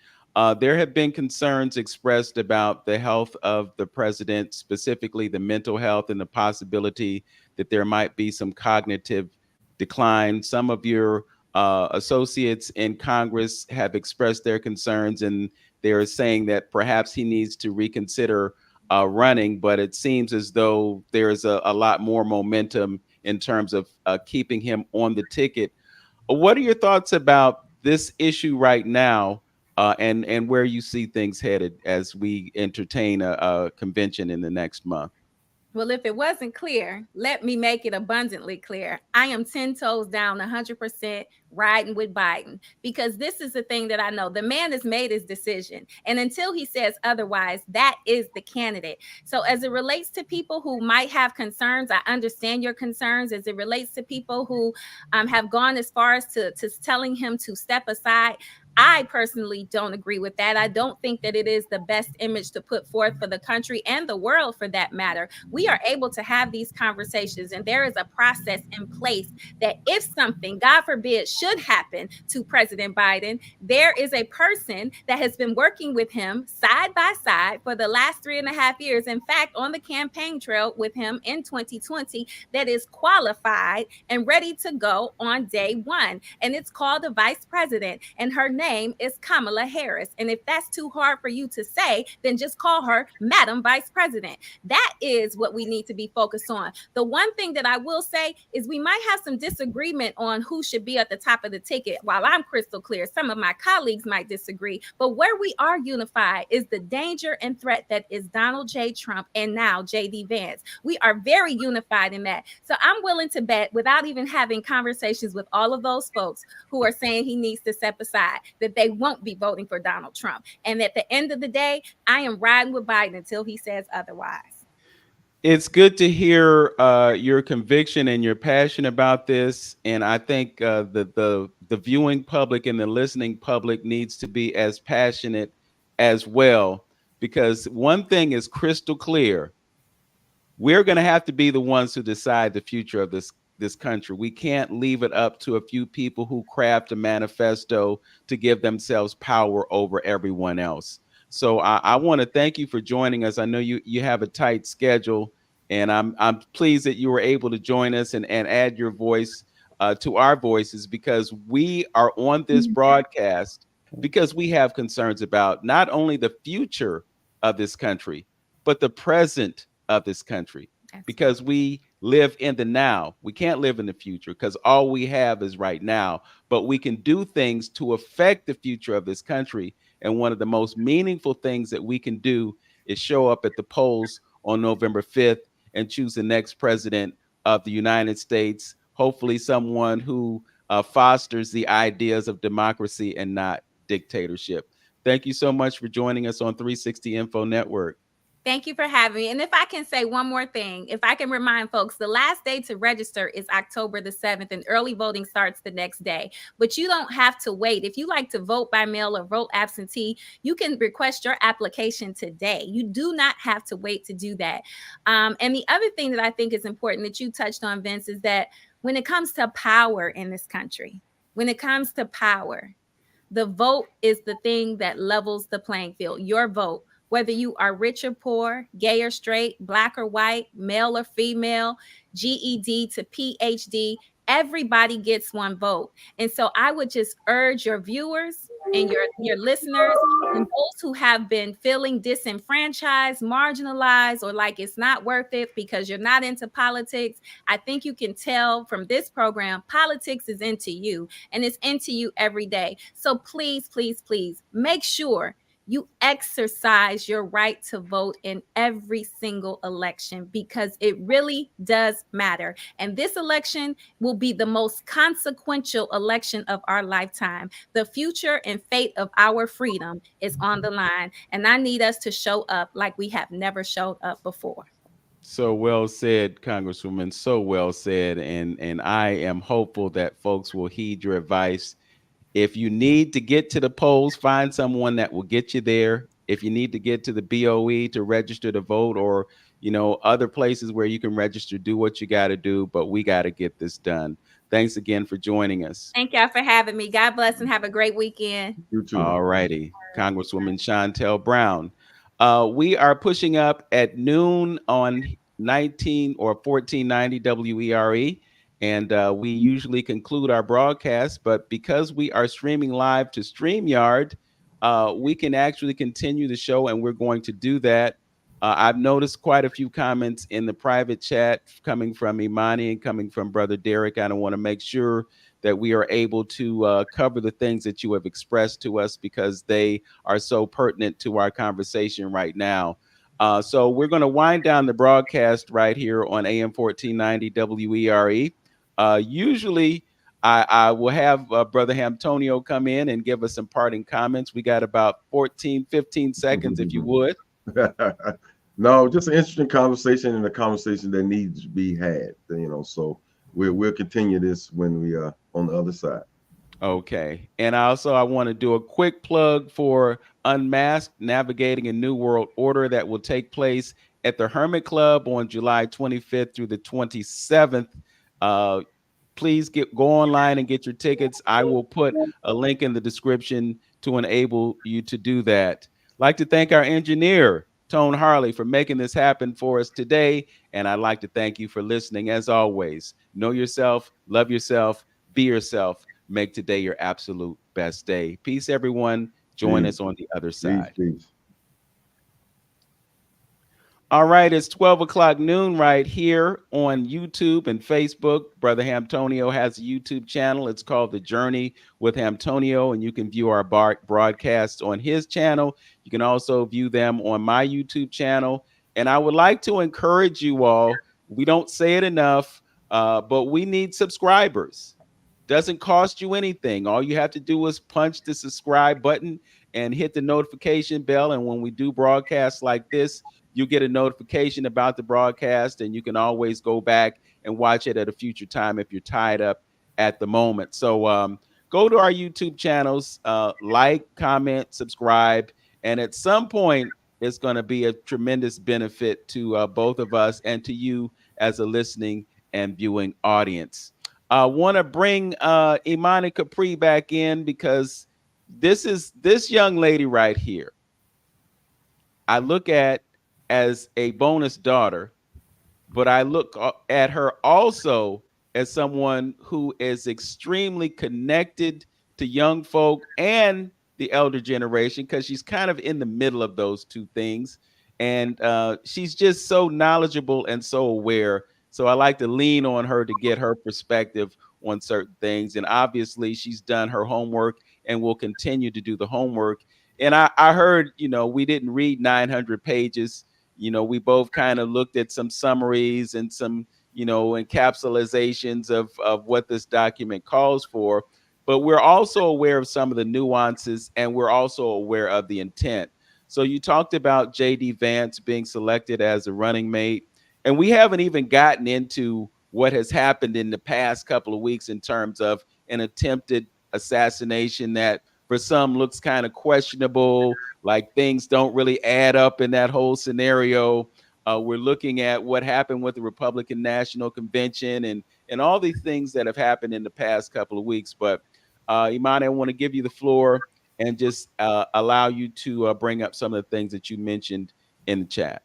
There have been concerns expressed about the health of the president, specifically the mental health and the possibility that there might be some cognitive decline. Some of your associates in Congress have expressed their concerns, and they're saying that perhaps he needs to reconsider running. But it seems as though there's a lot more momentum in terms of keeping him on the ticket. What are your thoughts about this issue right now, and where you see things headed as we entertain a convention in the next month? Well, if it wasn't clear, let me make it abundantly clear. I am 10 toes down, 100% riding with Biden, because this is the thing that I know. The man has made his decision. And until he says otherwise, that is the candidate. So as it relates to people who might have concerns, I understand your concerns. As it relates to people who have gone as far as to telling him to step aside, I personally don't agree with that. I don't think that it is the best image to put forth for the country and the world, for that matter. We are able to have these conversations, and there is a process in place that if something, God forbid, should happen to President Biden, there is a person that has been working with him side by side for the last 3.5 years. In fact, on the campaign trail with him in 2020, that is qualified and ready to go on day one. And it's called the vice president. And her name is Kamala Harris. And if that's too hard for you to say, then just call her Madam Vice President. That is what we need to be focused on. The one thing that I will say is we might have some disagreement on who should be at the top of the ticket. While I'm crystal clear, some of my colleagues might disagree. But where we are unified is the danger and threat that is Donald J. Trump and now J.D. Vance. We are very unified in that. So I'm willing to bet, without even having conversations with all of those folks who are saying he needs to step aside, that they won't be voting for Donald Trump. And at the end of the day, I am riding with Biden until he says otherwise. It's good to hear your conviction and your passion about this, and I think the viewing public and the listening public needs to be as passionate as well. Because one thing is crystal clear: we're going to have to be the ones who decide the future of this country. We can't leave it up to a few people who craft a manifesto to give themselves power over everyone else. So I want to thank you for joining us. I know you have a tight schedule, and I'm pleased that you were able to join us and add your voice to our voices, because we are on this broadcast because we have concerns about not only the future of this country, but the present of this country, because we live in the now. We can't live in the future because all we have is right now, but we can do things to affect the future of this country. And one of the most meaningful things that we can do is show up at the polls on November 5th and choose the next president of the United States, hopefully someone who fosters the ideas of democracy and not dictatorship. Thank you so much for joining us on 360 Info Network. Thank you for having me. And if I can say one more thing, if I can remind folks, the last day to register is October the 7th, and early voting starts the next day. But you don't have to wait. If you like to vote by mail or vote absentee, you can request your application today. You do not have to wait to do that. And the other thing that I think is important that you touched on, Vince, is that when it comes to power in this country, when it comes to power, the vote is the thing that levels the playing field. Your vote. Whether you are rich or poor, gay or straight, black or white, male or female, GED to PhD, everybody gets one vote. And so I would just urge your viewers and your listeners and those who have been feeling disenfranchised, marginalized, or like it's not worth it because you're not into politics. I think you can tell from this program, politics is into you, and it's into you every day. So please, please, please make sure you exercise your right to vote in every single election, because it really does matter. And this election will be the most consequential election of our lifetime. The future and fate of our freedom is on the line. And I need us to show up like we have never showed up before. So well said, Congresswoman. So well said. And I am hopeful that folks will heed your advice. If you need to get to the polls, find someone that will get you there. If you need to get to the BOE to register to vote, or other places where you can register, do what you got to do. But we got to get this done. Thanks again for joining us. Thank y'all for having me. God bless and have a great weekend. You too. All righty, Congresswoman Chantel Brown. We are pushing up at noon on 19 or 1490 WERE, and we usually conclude our broadcast, but because we are streaming live to StreamYard, we can actually continue the show, and we're going to do that. I've noticed quite a few comments in the private chat coming from Imani and coming from Brother Derek. I want to make sure that we are able to cover the things that you have expressed to us, because they are so pertinent to our conversation right now. So we're going to wind down the broadcast right here on AM 1490 WERE. Usually, I will have Brother Hamtonio come in and give us some parting comments. We got about 14, 15 seconds, if you would. No, just an interesting conversation, and a conversation that needs to be had. So we'll continue this when we are on the other side. Okay. And I want to do a quick plug for Unmasked: Navigating a New World Order, that will take place at the Hermit Club on July 25th through the 27th. Please go online and get your tickets. I will put a link in the description to enable you to do that. I'd like to thank our engineer, Tone Harley, for making this happen for us today. And I'd like to thank you for listening. As always, know yourself, love yourself, be yourself. Make today your absolute best day. Peace, everyone. Join us on the other side. Peace. All right, it's 12 o'clock noon right here on YouTube and Facebook. Brother Hamtonio has a YouTube channel. It's called The Journey with Hamtonio, and you can view our broadcasts on his channel. You can also view them on my YouTube channel. And I would like to encourage you all, we don't say it enough, but we need subscribers. Doesn't cost you anything. All you have to do is punch the subscribe button and hit the notification bell. And when we do broadcasts like this, you get a notification about the broadcast, and you can always go back and watch it at a future time if you're tied up at the moment. So go to our YouTube channels, like, comment, subscribe, and at some point, it's going to be a tremendous benefit to both of us and to you as a listening and viewing audience. I want to bring Imani Capri back in, because this young lady right here, I look at as a bonus daughter, but I look at her also as someone who is extremely connected to young folk and the elder generation, because she's kind of in the middle of those two things. And she's just so knowledgeable and so aware. So I like to lean on her to get her perspective on certain things. And obviously she's done her homework and will continue to do the homework. And I heard, we didn't read 900 pages. We both kind of looked at some summaries and some, encapsulations of what this document calls for. But we're also aware of some of the nuances, and we're also aware of the intent. So you talked about J.D. Vance being selected as a running mate, and we haven't even gotten into what has happened in the past couple of weeks in terms of an attempted assassination that for some looks kind of questionable, like things don't really add up in that whole scenario. We're looking at what happened with the Republican National Convention and all these things that have happened in the past couple of weeks. But Imani, I want to give you the floor and just allow you to bring up some of the things that you mentioned in the chat.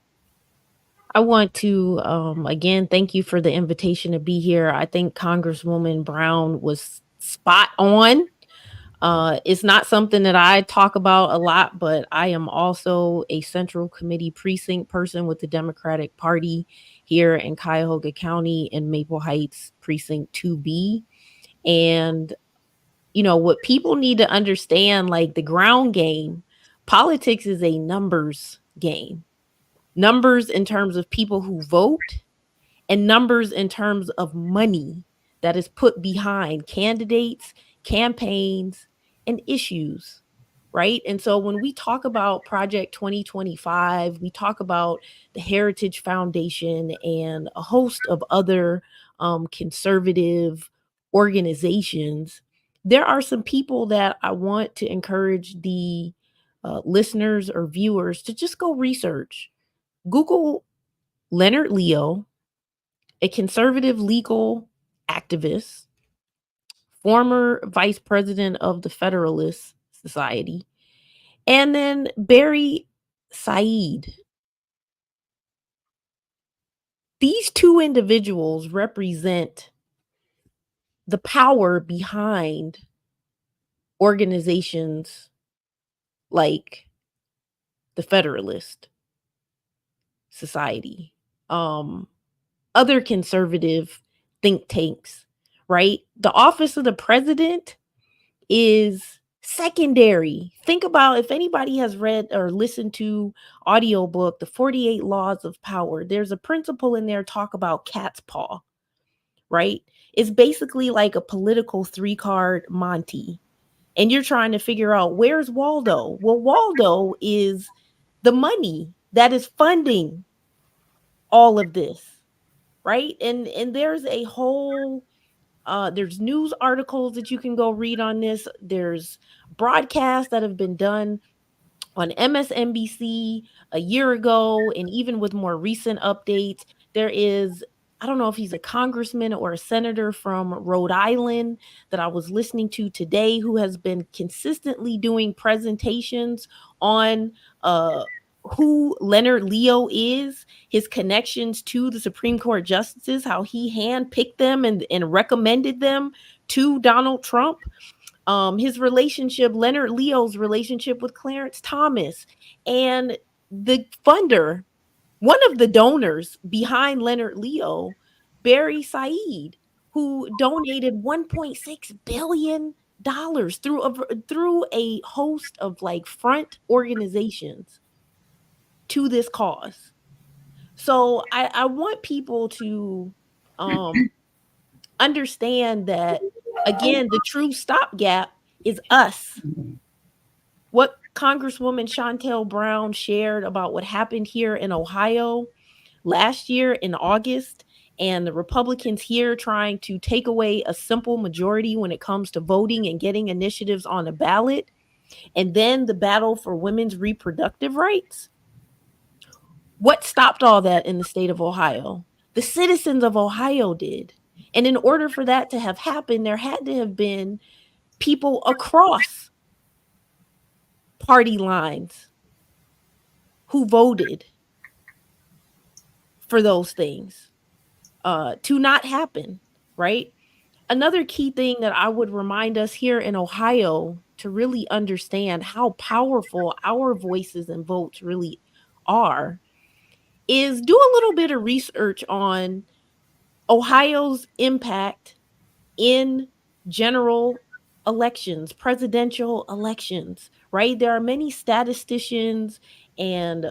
I want to, again, thank you for the invitation to be here. I think Congresswoman Brown was spot on. It's not something that I talk about a lot, but I am also a Central Committee precinct person with the Democratic Party here in Cuyahoga County in Maple Heights Precinct 2B. And, what people need to understand, like the ground game, politics is a numbers game. Numbers in terms of people who vote, and numbers in terms of money that is put behind candidates, campaigns, and issues, right? And so when we talk about Project 2025, we talk about the Heritage Foundation and a host of other conservative organizations. There are some people that I want to encourage the listeners or viewers to just go research. Google Leonard Leo, a conservative legal activist, former vice president of the Federalist Society, and then Barry Said. These two individuals represent the power behind organizations like the Federalist Society, other conservative think tanks, right? The office of the president is secondary. Think about, if anybody has read or listened to audiobook The 48 Laws of Power, there's a principle in there talk about cat's paw, right? It's basically like a political 3-card Monty. And you're trying to figure out, where's Waldo? Well, Waldo is the money that is funding all of this, right? And there's a whole there's news articles that you can go read on this. There's broadcasts that have been done on MSNBC a year ago, and even with more recent updates. There is, I don't know if he's a congressman or a senator from Rhode Island that I was listening to today, who has been consistently doing presentations on who Leonard Leo is, his connections to the Supreme Court justices, how he handpicked them and recommended them to Donald Trump. His relationship, Leonard Leo's relationship with Clarence Thomas, and the funder, one of the donors behind Leonard Leo, Barry Said, who donated $1.6 billion through a host of like front organizations to this cause. So I want people to understand that, again, the true stopgap is us. What Congresswoman Shontel Brown shared about what happened here in Ohio last year in August, and the Republicans here trying to take away a simple majority when it comes to voting and getting initiatives on the ballot, and then the battle for women's reproductive rights. What stopped all that in the state of Ohio? The citizens of Ohio did. And in order for that to have happened, there had to have been people across party lines who voted for those things to not happen, right? Another key thing that I would remind us here in Ohio to really understand how powerful our voices and votes really are is do a little bit of research on Ohio's impact in general elections, presidential elections, right? There are many statisticians and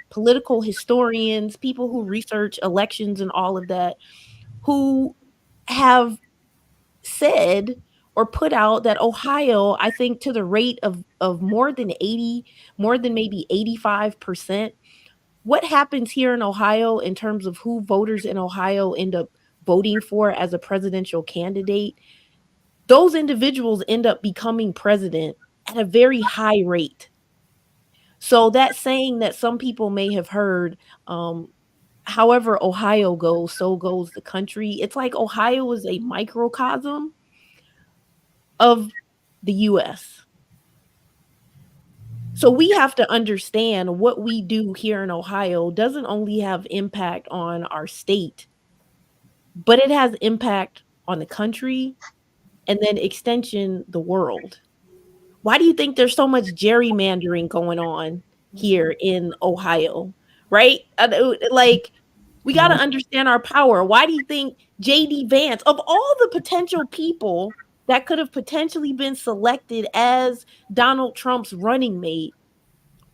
political historians, people who research elections and all of that, who have said or put out that Ohio, I think to the rate of more than maybe 85%. What happens here in Ohio in terms of who voters in Ohio end up voting for as a presidential candidate, those individuals end up becoming president at a very high rate. So that saying that some people may have heard, however Ohio goes, so goes the country. It's like Ohio is a microcosm of the US. So we have to understand what we do here in Ohio doesn't only have impact on our state, but it has impact on the country and then extension the world. Why do you think there's so much gerrymandering going on here in Ohio? Right? Like, we got to understand our power. Why do you think JD Vance, of all the potential people that could have potentially been selected as Donald Trump's running mate,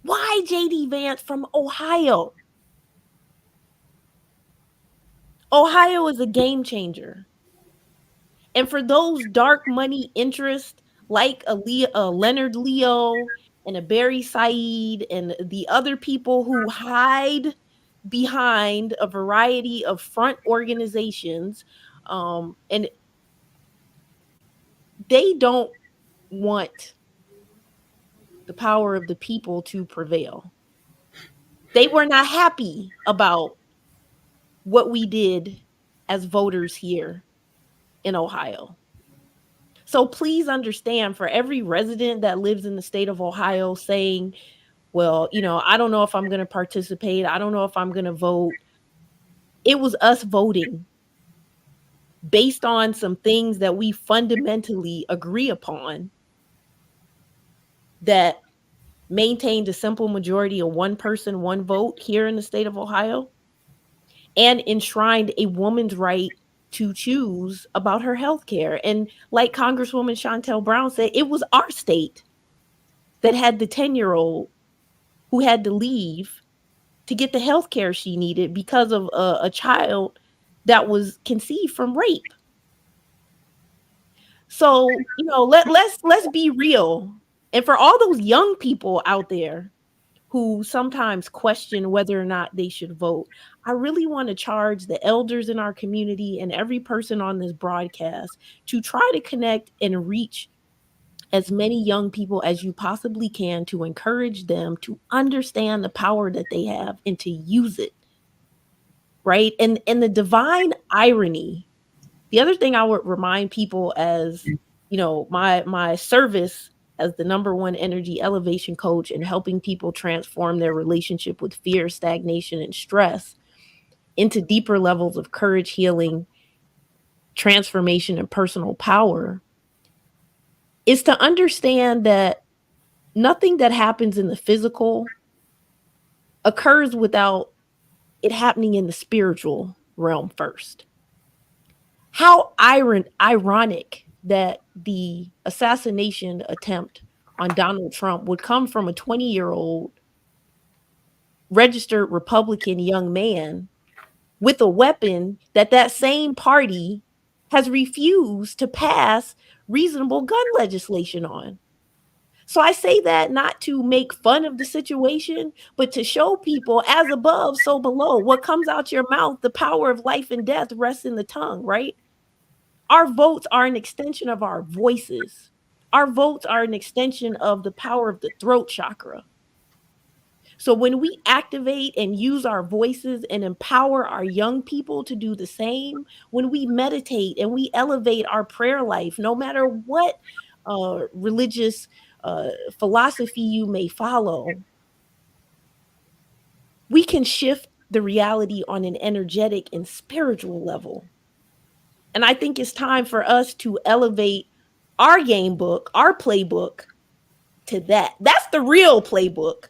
why JD Vance from Ohio? Ohio is a game changer. And for those dark money interests like Leonard Leo and a Barry Said and the other people who hide behind a variety of front organizations, and they don't want the power of the people to prevail. They were not happy about what we did as voters here in Ohio. So please understand, for every resident that lives in the state of Ohio saying, well, I don't know if I'm going to participate, I don't know if I'm going to vote, it was us voting based on some things that we fundamentally agree upon that maintained a simple majority of one person, one vote here in the state of Ohio, and enshrined a woman's right to choose about her health care. And like Congresswoman Shontel Brown said, it was our state that had the 10-year-old who had to leave to get the health care she needed because of a child that was conceived from rape. So, let's be real. And for all those young people out there who sometimes question whether or not they should vote, I really want to charge the elders in our community and every person on this broadcast to try to connect and reach as many young people as you possibly can, to encourage them to understand the power that they have and to use it, right? And the divine irony, the other thing I would remind people, as my service as the #1 energy elevation coach and helping people transform their relationship with fear, stagnation, and stress into deeper levels of courage, healing, transformation, and personal power, is to understand that nothing that happens in the physical occurs without it happening in the spiritual realm first. How ironic that the assassination attempt on Donald Trump would come from a 20-year-old registered Republican young man with a weapon that same party has refused to pass reasonable gun legislation on. So I say that not to make fun of the situation, but to show people, as above, so below. What comes out your mouth, the power of life and death rests in the tongue, right? Our votes are an extension of our voices. Our votes are an extension of the power of the throat chakra. So when we activate and use our voices and empower our young people to do the same, when we meditate and we elevate our prayer life, no matter what religious philosophy you may follow, we can shift the reality on an energetic and spiritual level. And I think it's time for us to elevate our game book, our playbook, to that. That's the real playbook,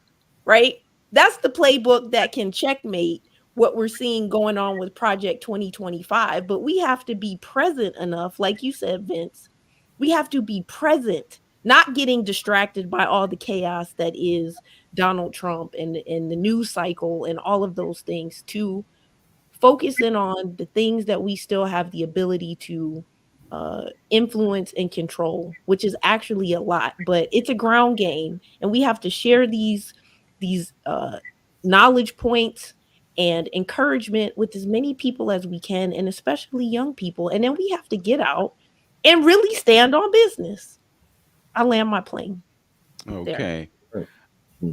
right? That's the playbook that can checkmate what we're seeing going on with Project 2025. But we have to be present enough, like you said, Vince. We have to be present, not getting distracted by all the chaos that is Donald Trump and the news cycle and all of those things, to focus in on the things that we still have the ability to influence and control, which is actually a lot, but it's a ground game, and we have to share these knowledge points and encouragement with as many people as we can, and especially young people. And then we have to get out and really stand on business. I land my plane. Okay.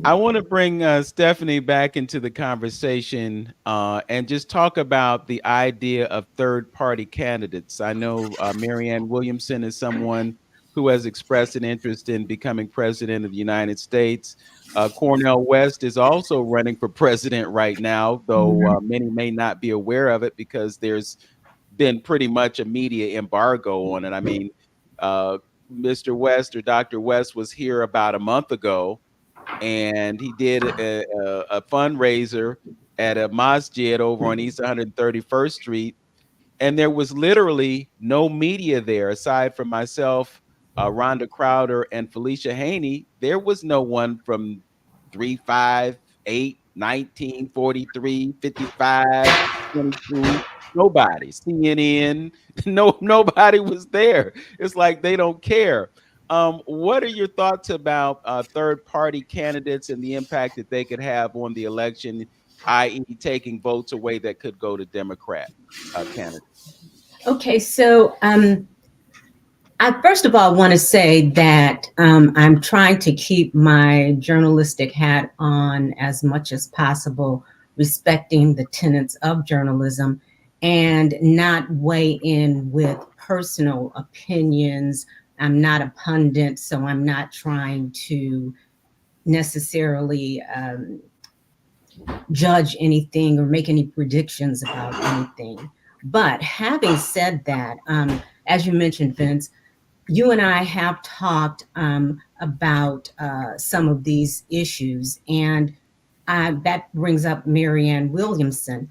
I want to bring Stephanie back into the conversation and just talk about the idea of third-party candidates. I know Marianne Williamson is someone who has expressed an interest in becoming president of the United States. Cornel West is also running for president right now, though many may not be aware of it because there's been pretty much a media embargo on it. I mean, Mr. West, or Dr. West, was here about a month ago, and he did a fundraiser at a masjid over on East 131st Street. And there was literally no media there aside from myself, Rhonda Crowder, and Felicia Haney. There was no one from 358, 19, 43, 55, 22. Nobody. CNN, nobody was there. It's like they don't care. What are your thoughts about third-party candidates and the impact that they could have on the election, i.e., taking votes away that could go to Democrat candidates? Okay, so I first of all want to say that I'm trying to keep my journalistic hat on as much as possible, respecting the tenets of journalism and not weigh in with personal opinions. I'm not a pundit, so I'm not trying to necessarily judge anything or make any predictions about anything. But having said that, as you mentioned, Vince, you and I have talked about some of these issues, and that brings up Marianne Williamson.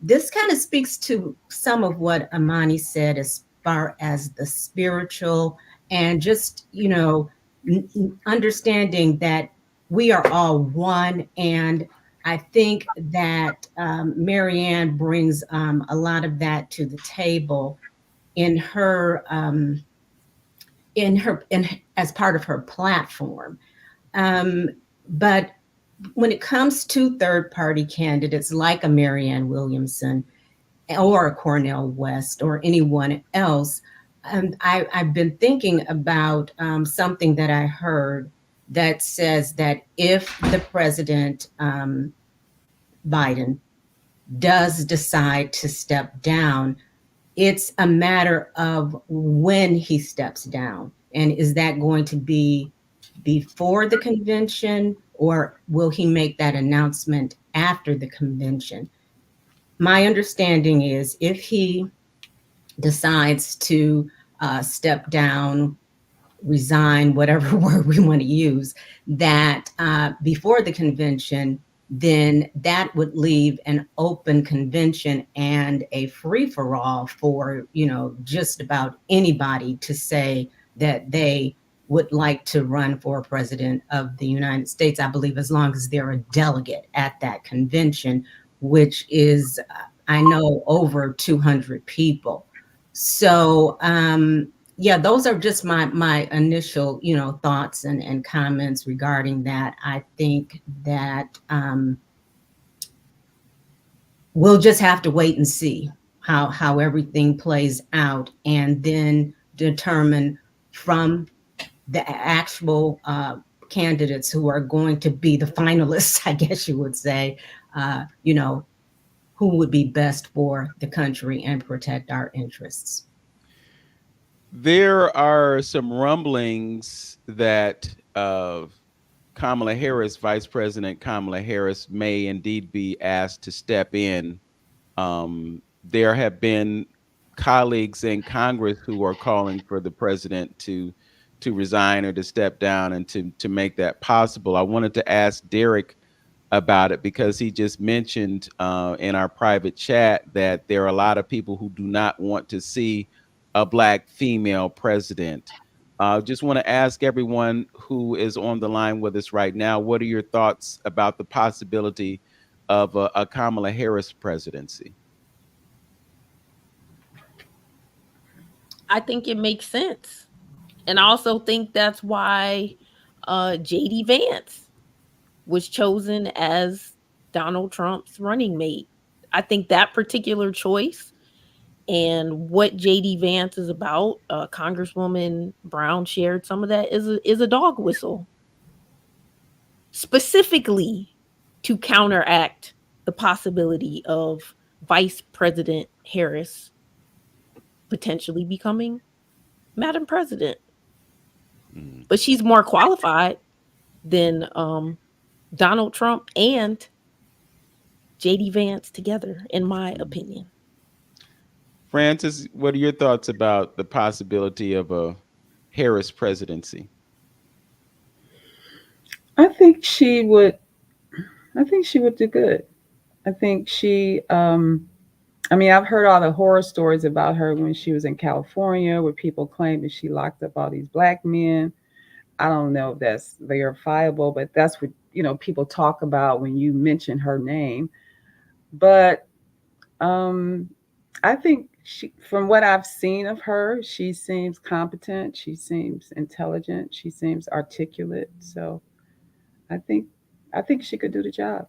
This kind of speaks to some of what Amani said as far as the spiritual and just, understanding that we are all one. And I think that Marianne brings a lot of that to the table in her as part of her platform. But when it comes to third-party candidates like a Marianne Williamson or a Cornel West or anyone else, I've been thinking about something that I heard that says that if the president, Biden, does decide to step down, it's a matter of when he steps down. And is that going to be before the convention, or will he make that announcement after the convention? My understanding is if he decides to step down, resign, whatever word we want to use, that before the convention, then that would leave an open convention and a free-for-all for, just about anybody to say that they would like to run for president of the United States, I believe, as long as they're a delegate at that convention, which is, I know, over 200 people. So, yeah, those are just my initial, thoughts and comments regarding that. I think that we'll just have to wait and see how everything plays out, and then determine from the actual candidates who are going to be the finalists, I guess you would say, who would be best for the country and protect our interests. There are some rumblings that Kamala Harris, Vice President Kamala Harris, may indeed be asked to step in. There have been colleagues in Congress who are calling for the president to resign or to step down and to make that possible. I wanted to ask Derek about it because he just mentioned in our private chat that there are a lot of people who do not want to see a Black female president. Just want to ask everyone who is on the line with us right now, what are your thoughts about the possibility of a Kamala Harris presidency? I think it makes sense. And I also think that's why J.D. Vance was chosen as Donald Trump's running mate. I think that particular choice and what J.D. Vance is about, Congresswoman Brown shared some of that, is a dog whistle, specifically to counteract the possibility of Vice President Harris potentially becoming Madam President. But she's more qualified than Donald Trump and J.D. Vance together, in my opinion. Francis, what are your thoughts about the possibility of a Harris presidency? I think she would do good. I think she, I've heard all the horror stories about her when she was in California, where people claim that she locked up all these Black men. I don't know if that's verifiable, but that's what, people talk about when you mention her name. But I think from what I've seen of her, she seems competent. She seems intelligent. She seems articulate. So I think, I think she could do the job.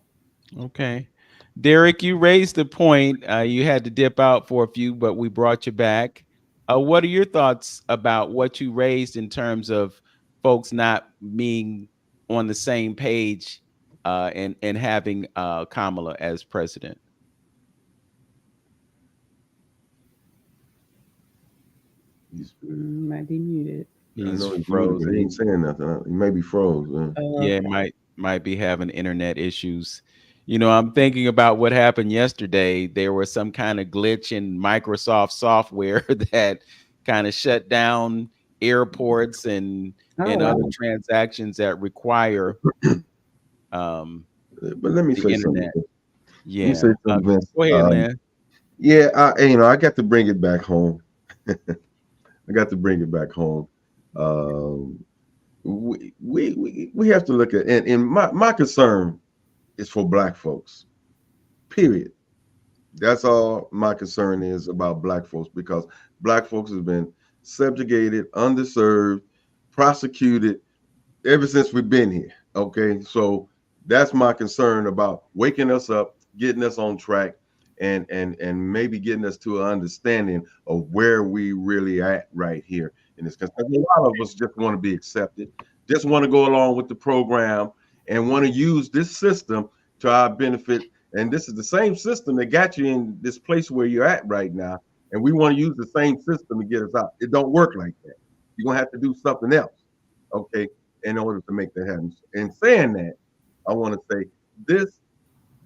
Okay. Derek, you raised the point. You had to dip out for a few, but we brought you back. What are your thoughts about what you raised in terms of folks not being on the same page and having Kamala as president? Might be muted. I He's know he's muted, but frozen. he ain't saying nothing. He may be froze. Yeah, might be having internet issues. You know, I'm thinking about what happened yesterday. There was some kind of glitch in Microsoft software that kind of shut down airports and Oh, other wow. transactions that require But let me the say internet. something. Let me Yeah. say something, Vince. Go ahead, man. Yeah, I got to bring it back home. I got to bring it back home. We have to look at, and my concern is for Black folks. Period. That's all my concern is about Black folks, because Black folks have been subjugated, underserved, prosecuted ever since we've been here. Okay, so that's my concern about waking us up, getting us on track, and maybe getting us to an understanding of where we really at right here in this country. A lot of us just want to be accepted, just want to go along with the program, and want to use this system to our benefit. And this is the same system that got you in this place where you're at right now. And we want to use the same system to get us out. It don't work like that. You're gonna have to do something else, okay, in order to make that happen. And saying that, I want to say this,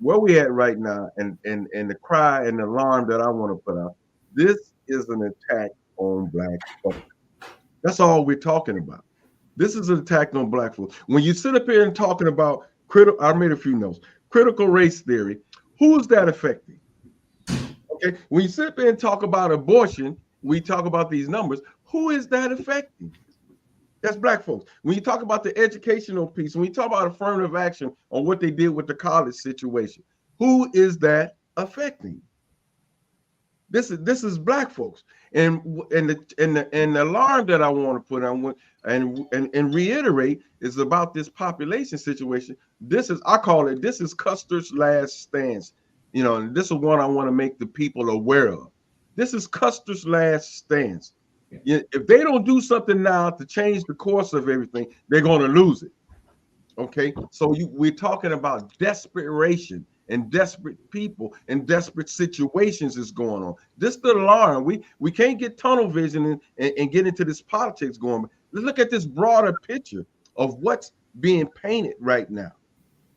where we at right now, and the cry and the alarm that I want to put out, this is an attack on Black folks. That's all we're talking about. This is an attack on Black folks. When you sit up here and talking about I made a few notes. Critical race theory, who is that affecting? Okay, when you sit up here and talk about abortion, we talk about these numbers, who is that affecting? That's Black folks. When you talk about the educational piece, when you talk about affirmative action on what they did with the college situation, who is that affecting? This is Black folks. And the alarm that I want to put on and reiterate is about this population situation. This is, I call it, this is Custer's last stance. You know, and this is one I want to make the people aware of. This is Custer's last stance. If they don't do something now to change the course of everything, they're going to lose it. Okay, so we're talking about desperation and desperate people and desperate situations is going on. This is the alarm. We can't get tunnel vision and get into this politics going. Let's look at this broader picture of what's being painted right now,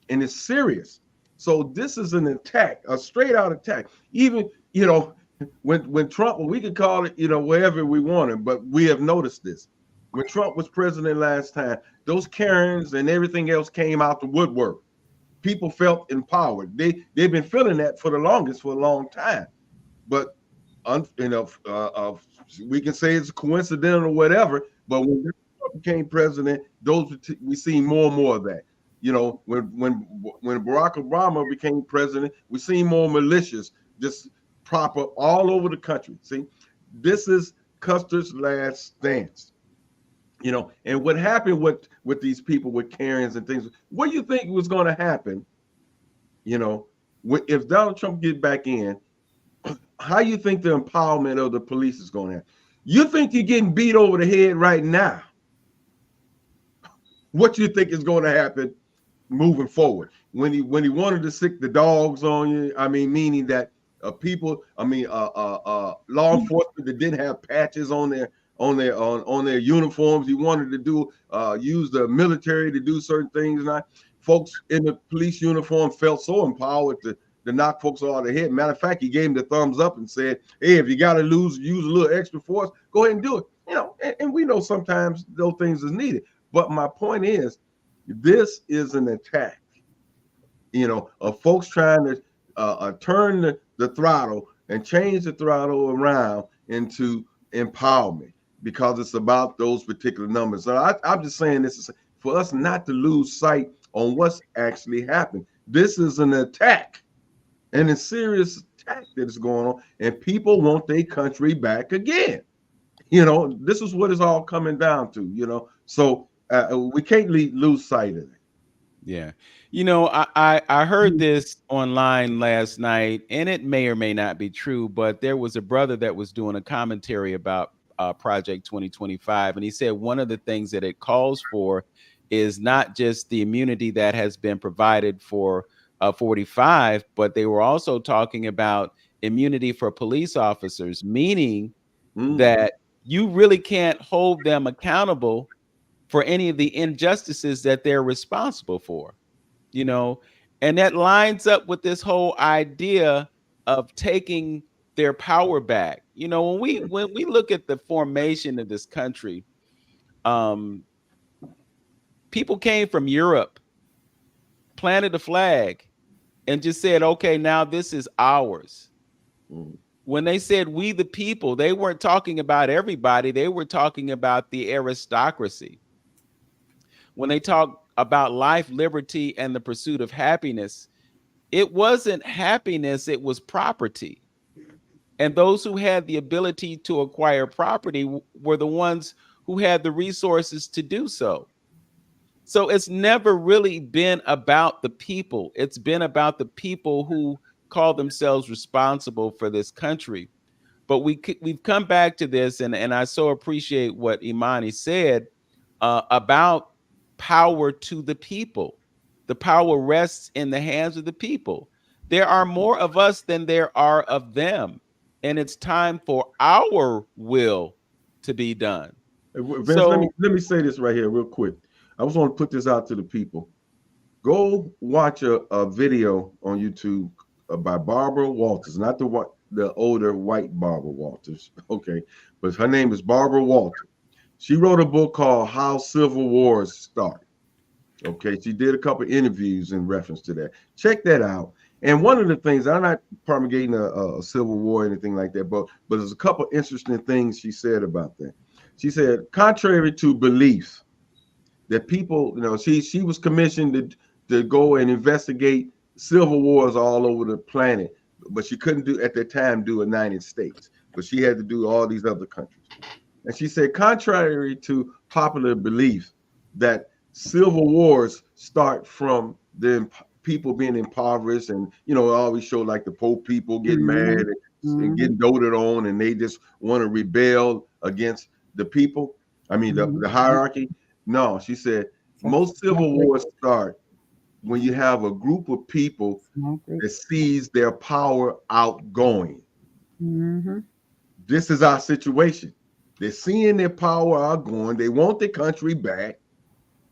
and it's serious. So this is an attack, a straight out attack. Even, you know, when Trump, we could call it, you know, wherever we wanted, but we have noticed this. When Trump was president last time, those Karens and everything else came out the woodwork. People felt empowered. They've been feeling that for the longest, for a long time. But you know, we can say it's coincidental or whatever. But when Trump became president, we see more and more of that. You know, when Barack Obama became president, we see more militias just prop up all over the country. See, this is Custer's last stance. You know, and what happened with these people with Karens and things, what do you think was going to happen? You know, if Donald Trump get back in, how you think the empowerment of the police is going to happen? You think you're getting beat over the head right now? What you think is going to happen moving forward? When he wanted to sick the dogs on you, I mean, meaning that people, I mean, law enforcement that didn't have patches on their uniforms. He wanted to do use the military to do certain things. And folks in the police uniform felt so empowered to knock folks over the head. Matter of fact, he gave him the thumbs up and said, "Hey, if you got to use a little extra force, go ahead and do it." You know, and we know sometimes those things is needed. But my point is, this is an attack. You know, of folks trying to turn the throttle and change the throttle around into empowerment, because it's about those particular numbers. So I'm just saying this is for us not to lose sight on what's actually happened. This is an attack, and a serious attack that is going on, and people want their country back again. This is what it's all coming down to. So we can't lose sight of it. Yeah. I heard this online last night, and it may or may not be true, but there was a brother that was doing a commentary about Project 2025. And he said one of the things that it calls for is not just the immunity that has been provided for 45, but they were also talking about immunity for police officers, meaning that you really can't hold them accountable for any of the injustices that they're responsible for, and that lines up with this whole idea of taking their power back. When we look at the formation of this country, people came from Europe, planted a flag, and just said, okay, now this is ours. When they said we the people, they weren't talking about everybody. They were talking about the aristocracy. When they talk about life, liberty, and the pursuit of happiness, it wasn't happiness, it was property. And those who had the ability to acquire property were the ones who had the resources to do so. So it's never really been about the people. It's been about the people who call themselves responsible for this country. But we've come back to this, and I so appreciate what Imani said about power to the people. The power rests in the hands of the people. There are more of us than there are of them, and it's time for our will to be done. Vince, let me say this right here real quick. I just want to put this out to the people. Go watch a video on YouTube by Barbara Walters, not the older white Barbara Walters, okay, but her name is Barbara Walters. She wrote a book called How Civil Wars Start. Okay, she did a couple of interviews in reference to that. Check that out. And one of the things, I'm not promulgating a civil war or anything like that, but there's a couple of interesting things she said about that. She said, contrary to belief that people, she was commissioned to go and investigate civil wars all over the planet, but she couldn't at that time do United States, but she had to do all these other countries. And she said, contrary to popular belief that civil wars start from the people being impoverished, and it always show like the poor people getting mad and getting doted on, and they just want to rebel against the people. I mean, the hierarchy. No, she said most civil wars start when you have a group of people that sees their power outgoing. This is our situation. They're seeing their power outgoing. They want the country back,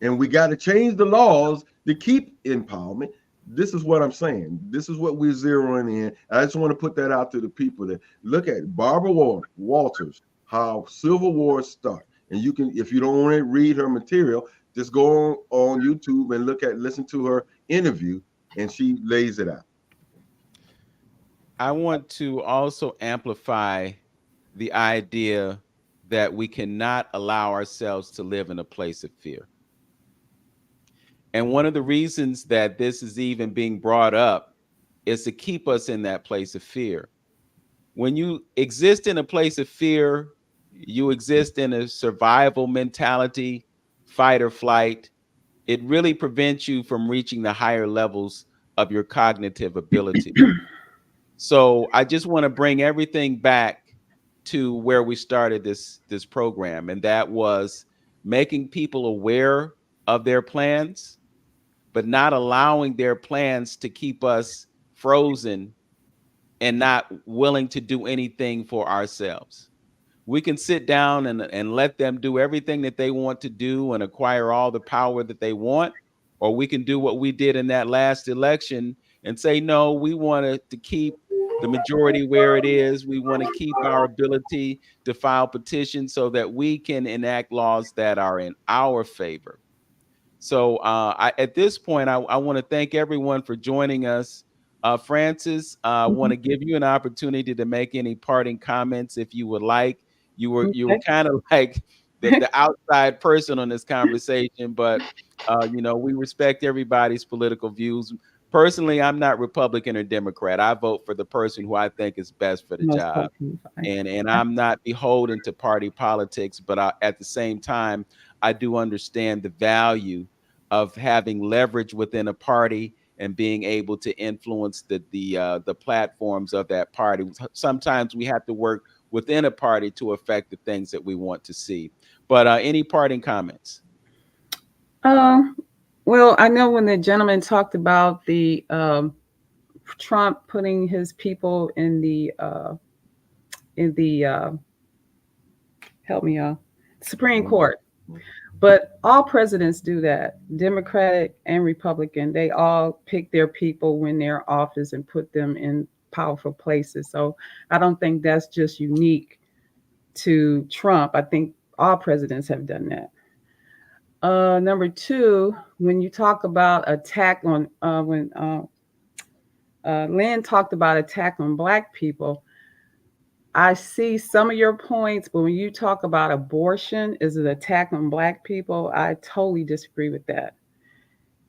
and we got to change the laws to keep empowerment. This is what I'm saying. This is what we're zeroing in. I just want to put that out to the people that look at Barbara Walters, How Civil Wars Start. And you can, if you don't want to read her material, just go on YouTube and listen to her interview, and she lays it out. I want to also amplify the idea that we cannot allow ourselves to live in a place of fear. And one of the reasons that this is even being brought up is to keep us in that place of fear. When you exist in a place of fear, you exist in a survival mentality, fight or flight. It really prevents you from reaching the higher levels of your cognitive ability. So I just want to bring everything back to where we started this program, and that was making people aware of their plans, but not allowing their plans to keep us frozen and not willing to do anything for ourselves. We can sit down and let them do everything that they want to do and acquire all the power that they want, or we can do what we did in that last election and say, no, we want to keep the majority where it is. We want to keep our ability to file petitions so that we can enact laws that are in our favor. So at this point, I want to thank everyone for joining us. Francis, I want to give you an opportunity to make any parting comments if you would like. You were kind of like the outside person on this conversation, but we respect everybody's political views. personally, I'm not Republican or Democrat. I vote for the person who I think is best for the Most job. qualified. And I'm not beholden to party politics, but at the same time, I do understand the value of having leverage within a party and being able to influence the platforms of that party. Sometimes we have to work within a party to affect the things that we want to see. But any parting comments? Well, I know when the gentleman talked about the Trump putting his people in the help me out, Supreme Court. But all presidents do that, Democratic and Republican. They all pick their people when they're in office and put them in powerful places. So I don't think that's just unique to Trump. I think all presidents have done that. Number two, when you talk about attack on, when Lynn talked about attack on Black people, I see some of your points, but when you talk about abortion is an attack on Black people, I totally disagree with that.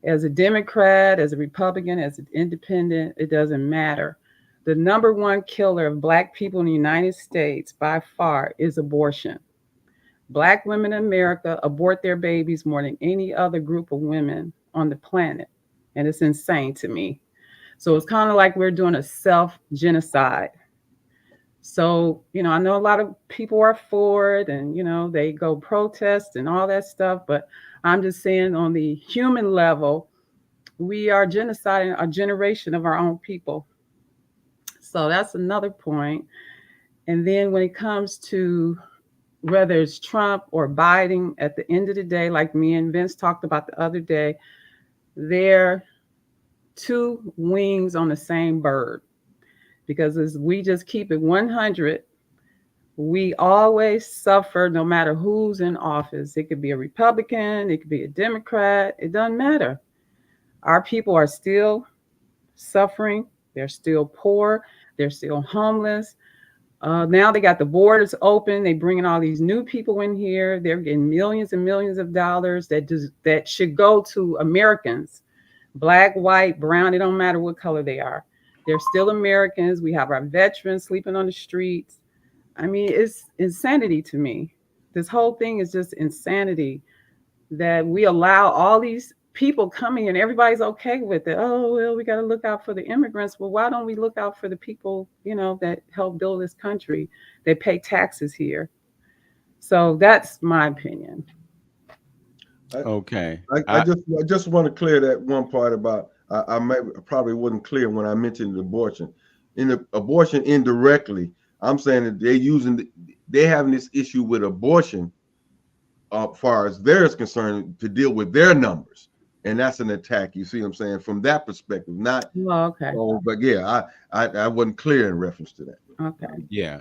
As a Democrat, as a Republican, as an independent, it doesn't matter. The number one killer of Black people in the United States by far is abortion. Black women in America abort their babies more than any other group of women on the planet. And it's insane to me. So it's kind of like we're doing a self-genocide. So, I know a lot of people are for it and, they go protest and all that stuff. But I'm just saying on the human level, we are genociding a generation of our own people. So that's another point. And then when it comes to whether it's Trump or Biden, at the end of the day, like me and Vince talked about the other day, they're two wings on the same bird. Because as we just keep it 100, we always suffer no matter who's in office. It could be a Republican, it could be a Democrat, it doesn't matter. Our people are still suffering, they're still poor, they're still homeless. Now they got the borders open, they bringing all these new people in here, they're getting millions and millions of dollars that should go to Americans, Black, white, brown, it don't matter what color they are. They're still Americans. We have our veterans sleeping on the streets. I mean, it's insanity to me. This whole thing is just insanity that we allow all these people coming and everybody's okay with it. Oh, well, we got to look out for the immigrants. Well, why don't we look out for the people, that help build this country? They pay taxes here. So that's my opinion. Okay. I just want to clear that one part about, I probably wasn't clear when I mentioned abortion. In the abortion indirectly, I'm saying that they're having this issue with abortion, far as theirs concerned, to deal with their numbers, and that's an attack. You see what I'm saying from that perspective, not. Oh, okay. But yeah, I wasn't clear in reference to that. Okay. Yeah.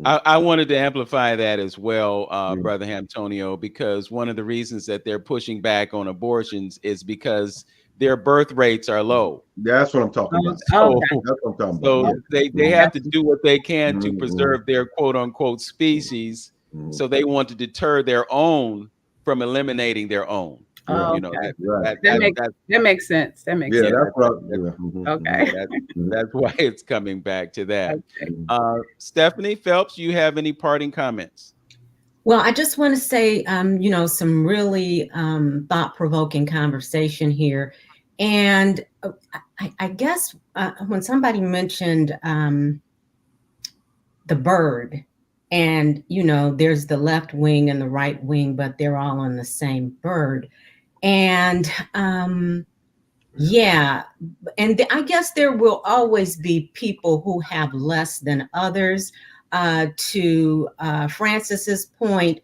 I wanted to amplify that as well, Brother Antonio, because one of the reasons that they're pushing back on abortions is because their birth rates are low. That's what I'm talking about. So, that's what I'm talking so about. they have to do what they can to preserve their quote unquote species. So they want to deter their own from eliminating their own. Oh, that makes sense. That makes sense. That's what okay. That's why it's coming back to that. Okay. Stephanie Phelps, you have any parting comments? Well, I just want to say, some really thought-provoking conversation here. And I guess when somebody mentioned the bird, and, there's the left wing and the right wing, but they're all on the same bird. And and I guess there will always be people who have less than others. To Francis's point,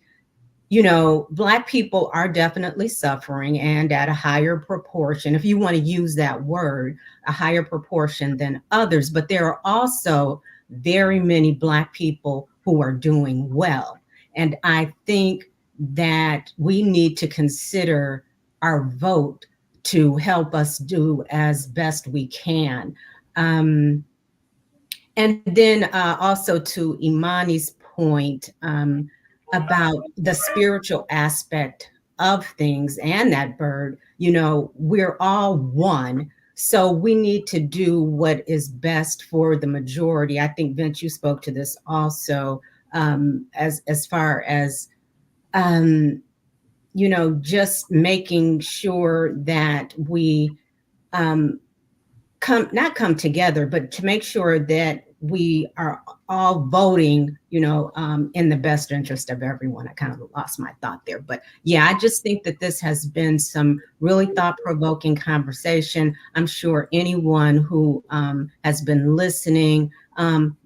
Black people are definitely suffering and at a higher proportion, if you want to use that word, a higher proportion than others. But there are also very many Black people who are doing well. And I think that we need to consider our vote to help us do as best we can. And then also to Imani's point about the spiritual aspect of things and that bird, we're all one. So we need to do what is best for the majority. I think, Vince, you spoke to this also, as far as just making sure that we not come together, but to make sure that we are all voting, in the best interest of everyone. I kind of lost my thought there, but yeah, I just think that this has been some really thought-provoking conversation. I'm sure anyone who has been listening,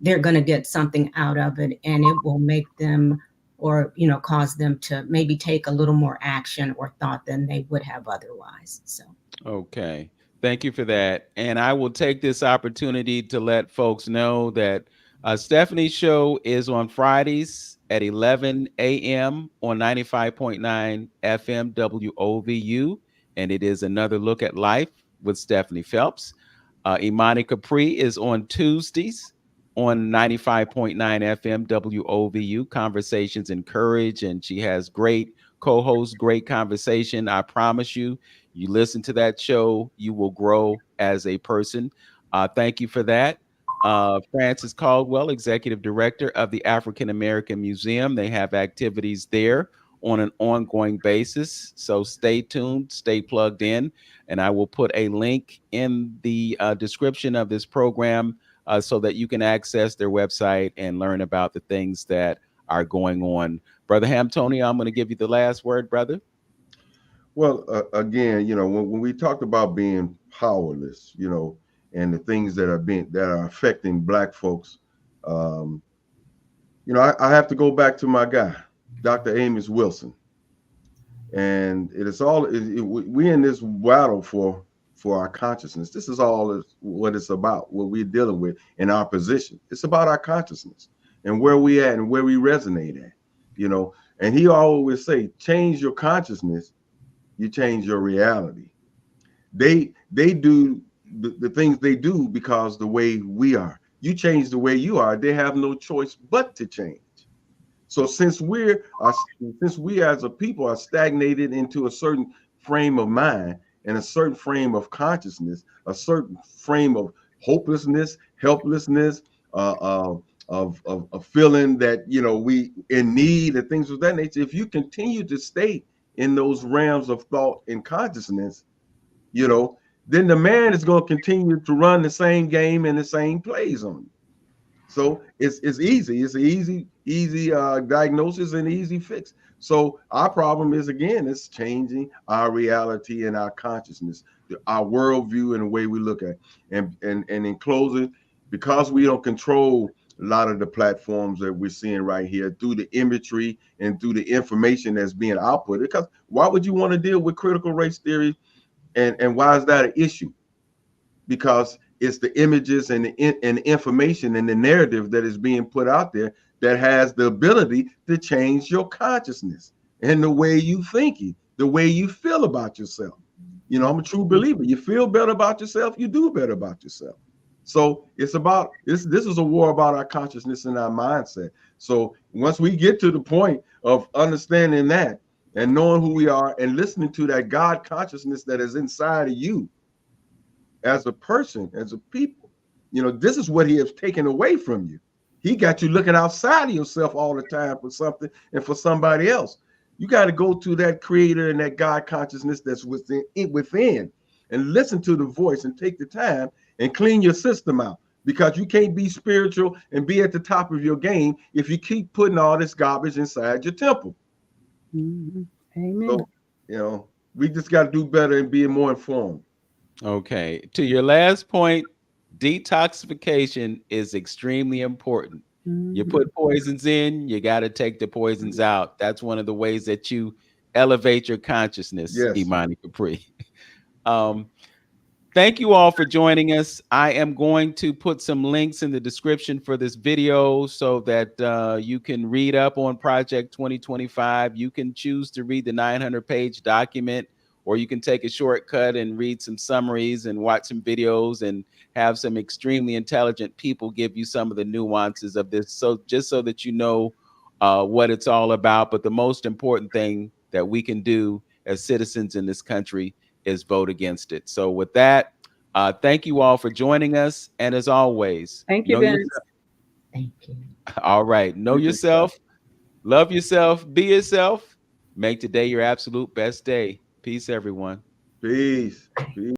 they're going to get something out of it, and it will make them, or cause them to maybe take a little more action or thought than they would have otherwise. So Okay. Thank you for that. And I will take this opportunity to let folks know that Stephanie's show is on Fridays at 11 a.m. on 95.9 FM WOVU. And it is Another Look at Life with Stephanie Phelps. Imani Capri is on Tuesdays on 95.9 FM WOVU, Conversations in Courage. And she has great co-hosts, great conversation. I promise you, you listen to that show, you will grow as a person. Thank you for that. Frances Caldwell, Executive Director of the African American Museum. They have activities there on an ongoing basis. So stay tuned, stay plugged in. And I will put a link in the description of this program so that you can access their website and learn about the things that are going on. Brother Hamtoni, I'm going to give you the last word, brother. Well, again, when we talked about being powerless, and the things that are affecting Black folks, I have to go back to my guy, Dr. Amos Wilson, and we in this battle for our consciousness. This is all what it's about, what we're dealing with in our position. It's about our consciousness and where we at and where we resonate at, And he always say, change your consciousness, you change your reality. They do the things they do because the way we are. You change the way you are, they have no choice but to change. So since we as a people are stagnated into a certain frame of mind and a certain frame of consciousness, a certain frame of hopelessness, helplessness, of feeling that we in need and things of that nature, if you continue to stay in those realms of thought and consciousness, then the man is going to continue to run the same game and the same plays on you. So it's easy. It's an easy diagnosis and easy fix. So our problem is, again, it's changing our reality and our consciousness, our worldview and the way we look at it. And in closing, because we don't control a lot of the platforms that we're seeing right here through the imagery and through the information that's being output. Because why would you want to deal with critical race theory? And why is that an issue? Because it's the images and the information and the narrative that is being put out there that has the ability to change your consciousness and the way you thinking, the way you feel about yourself. I'm a true believer. You feel better about yourself, you do better about yourself. So it's about this is a war about our consciousness and our mindset. So once we get to the point of understanding that and knowing who we are and listening to that God consciousness that is inside of you as a person, as a people, this is what he has taken away from you. He got you looking outside of yourself all the time for something and for somebody else. You got to go to that creator and that God consciousness that's within and listen to the voice and take the time and clean your system out, because you can't be spiritual and be at the top of your game if you keep putting all this garbage inside your temple. Mm-hmm. Amen. So, we just got to do better and be more informed. Okay. To your last point, detoxification is extremely important. Mm-hmm. You put poisons in, you got to take the poisons out. That's one of the ways that you elevate your consciousness, yes. Imani Capri. Thank you all for joining us. I am going to put some links in the description for this video so that you can read up on Project 2025. You can choose to read the 900-page document, or you can take a shortcut and read some summaries and watch some videos and have some extremely intelligent people give you some of the nuances of this. So just so that you know what it's all about. But the most important thing that we can do as citizens in this country is vote against it. So with that, Thank you all for joining us. And as always, Thank you, know Vince. yourself. Thank you. All right. Know yourself. Love yourself. Be yourself. Make today your absolute best day. Peace, everyone. Peace. Peace.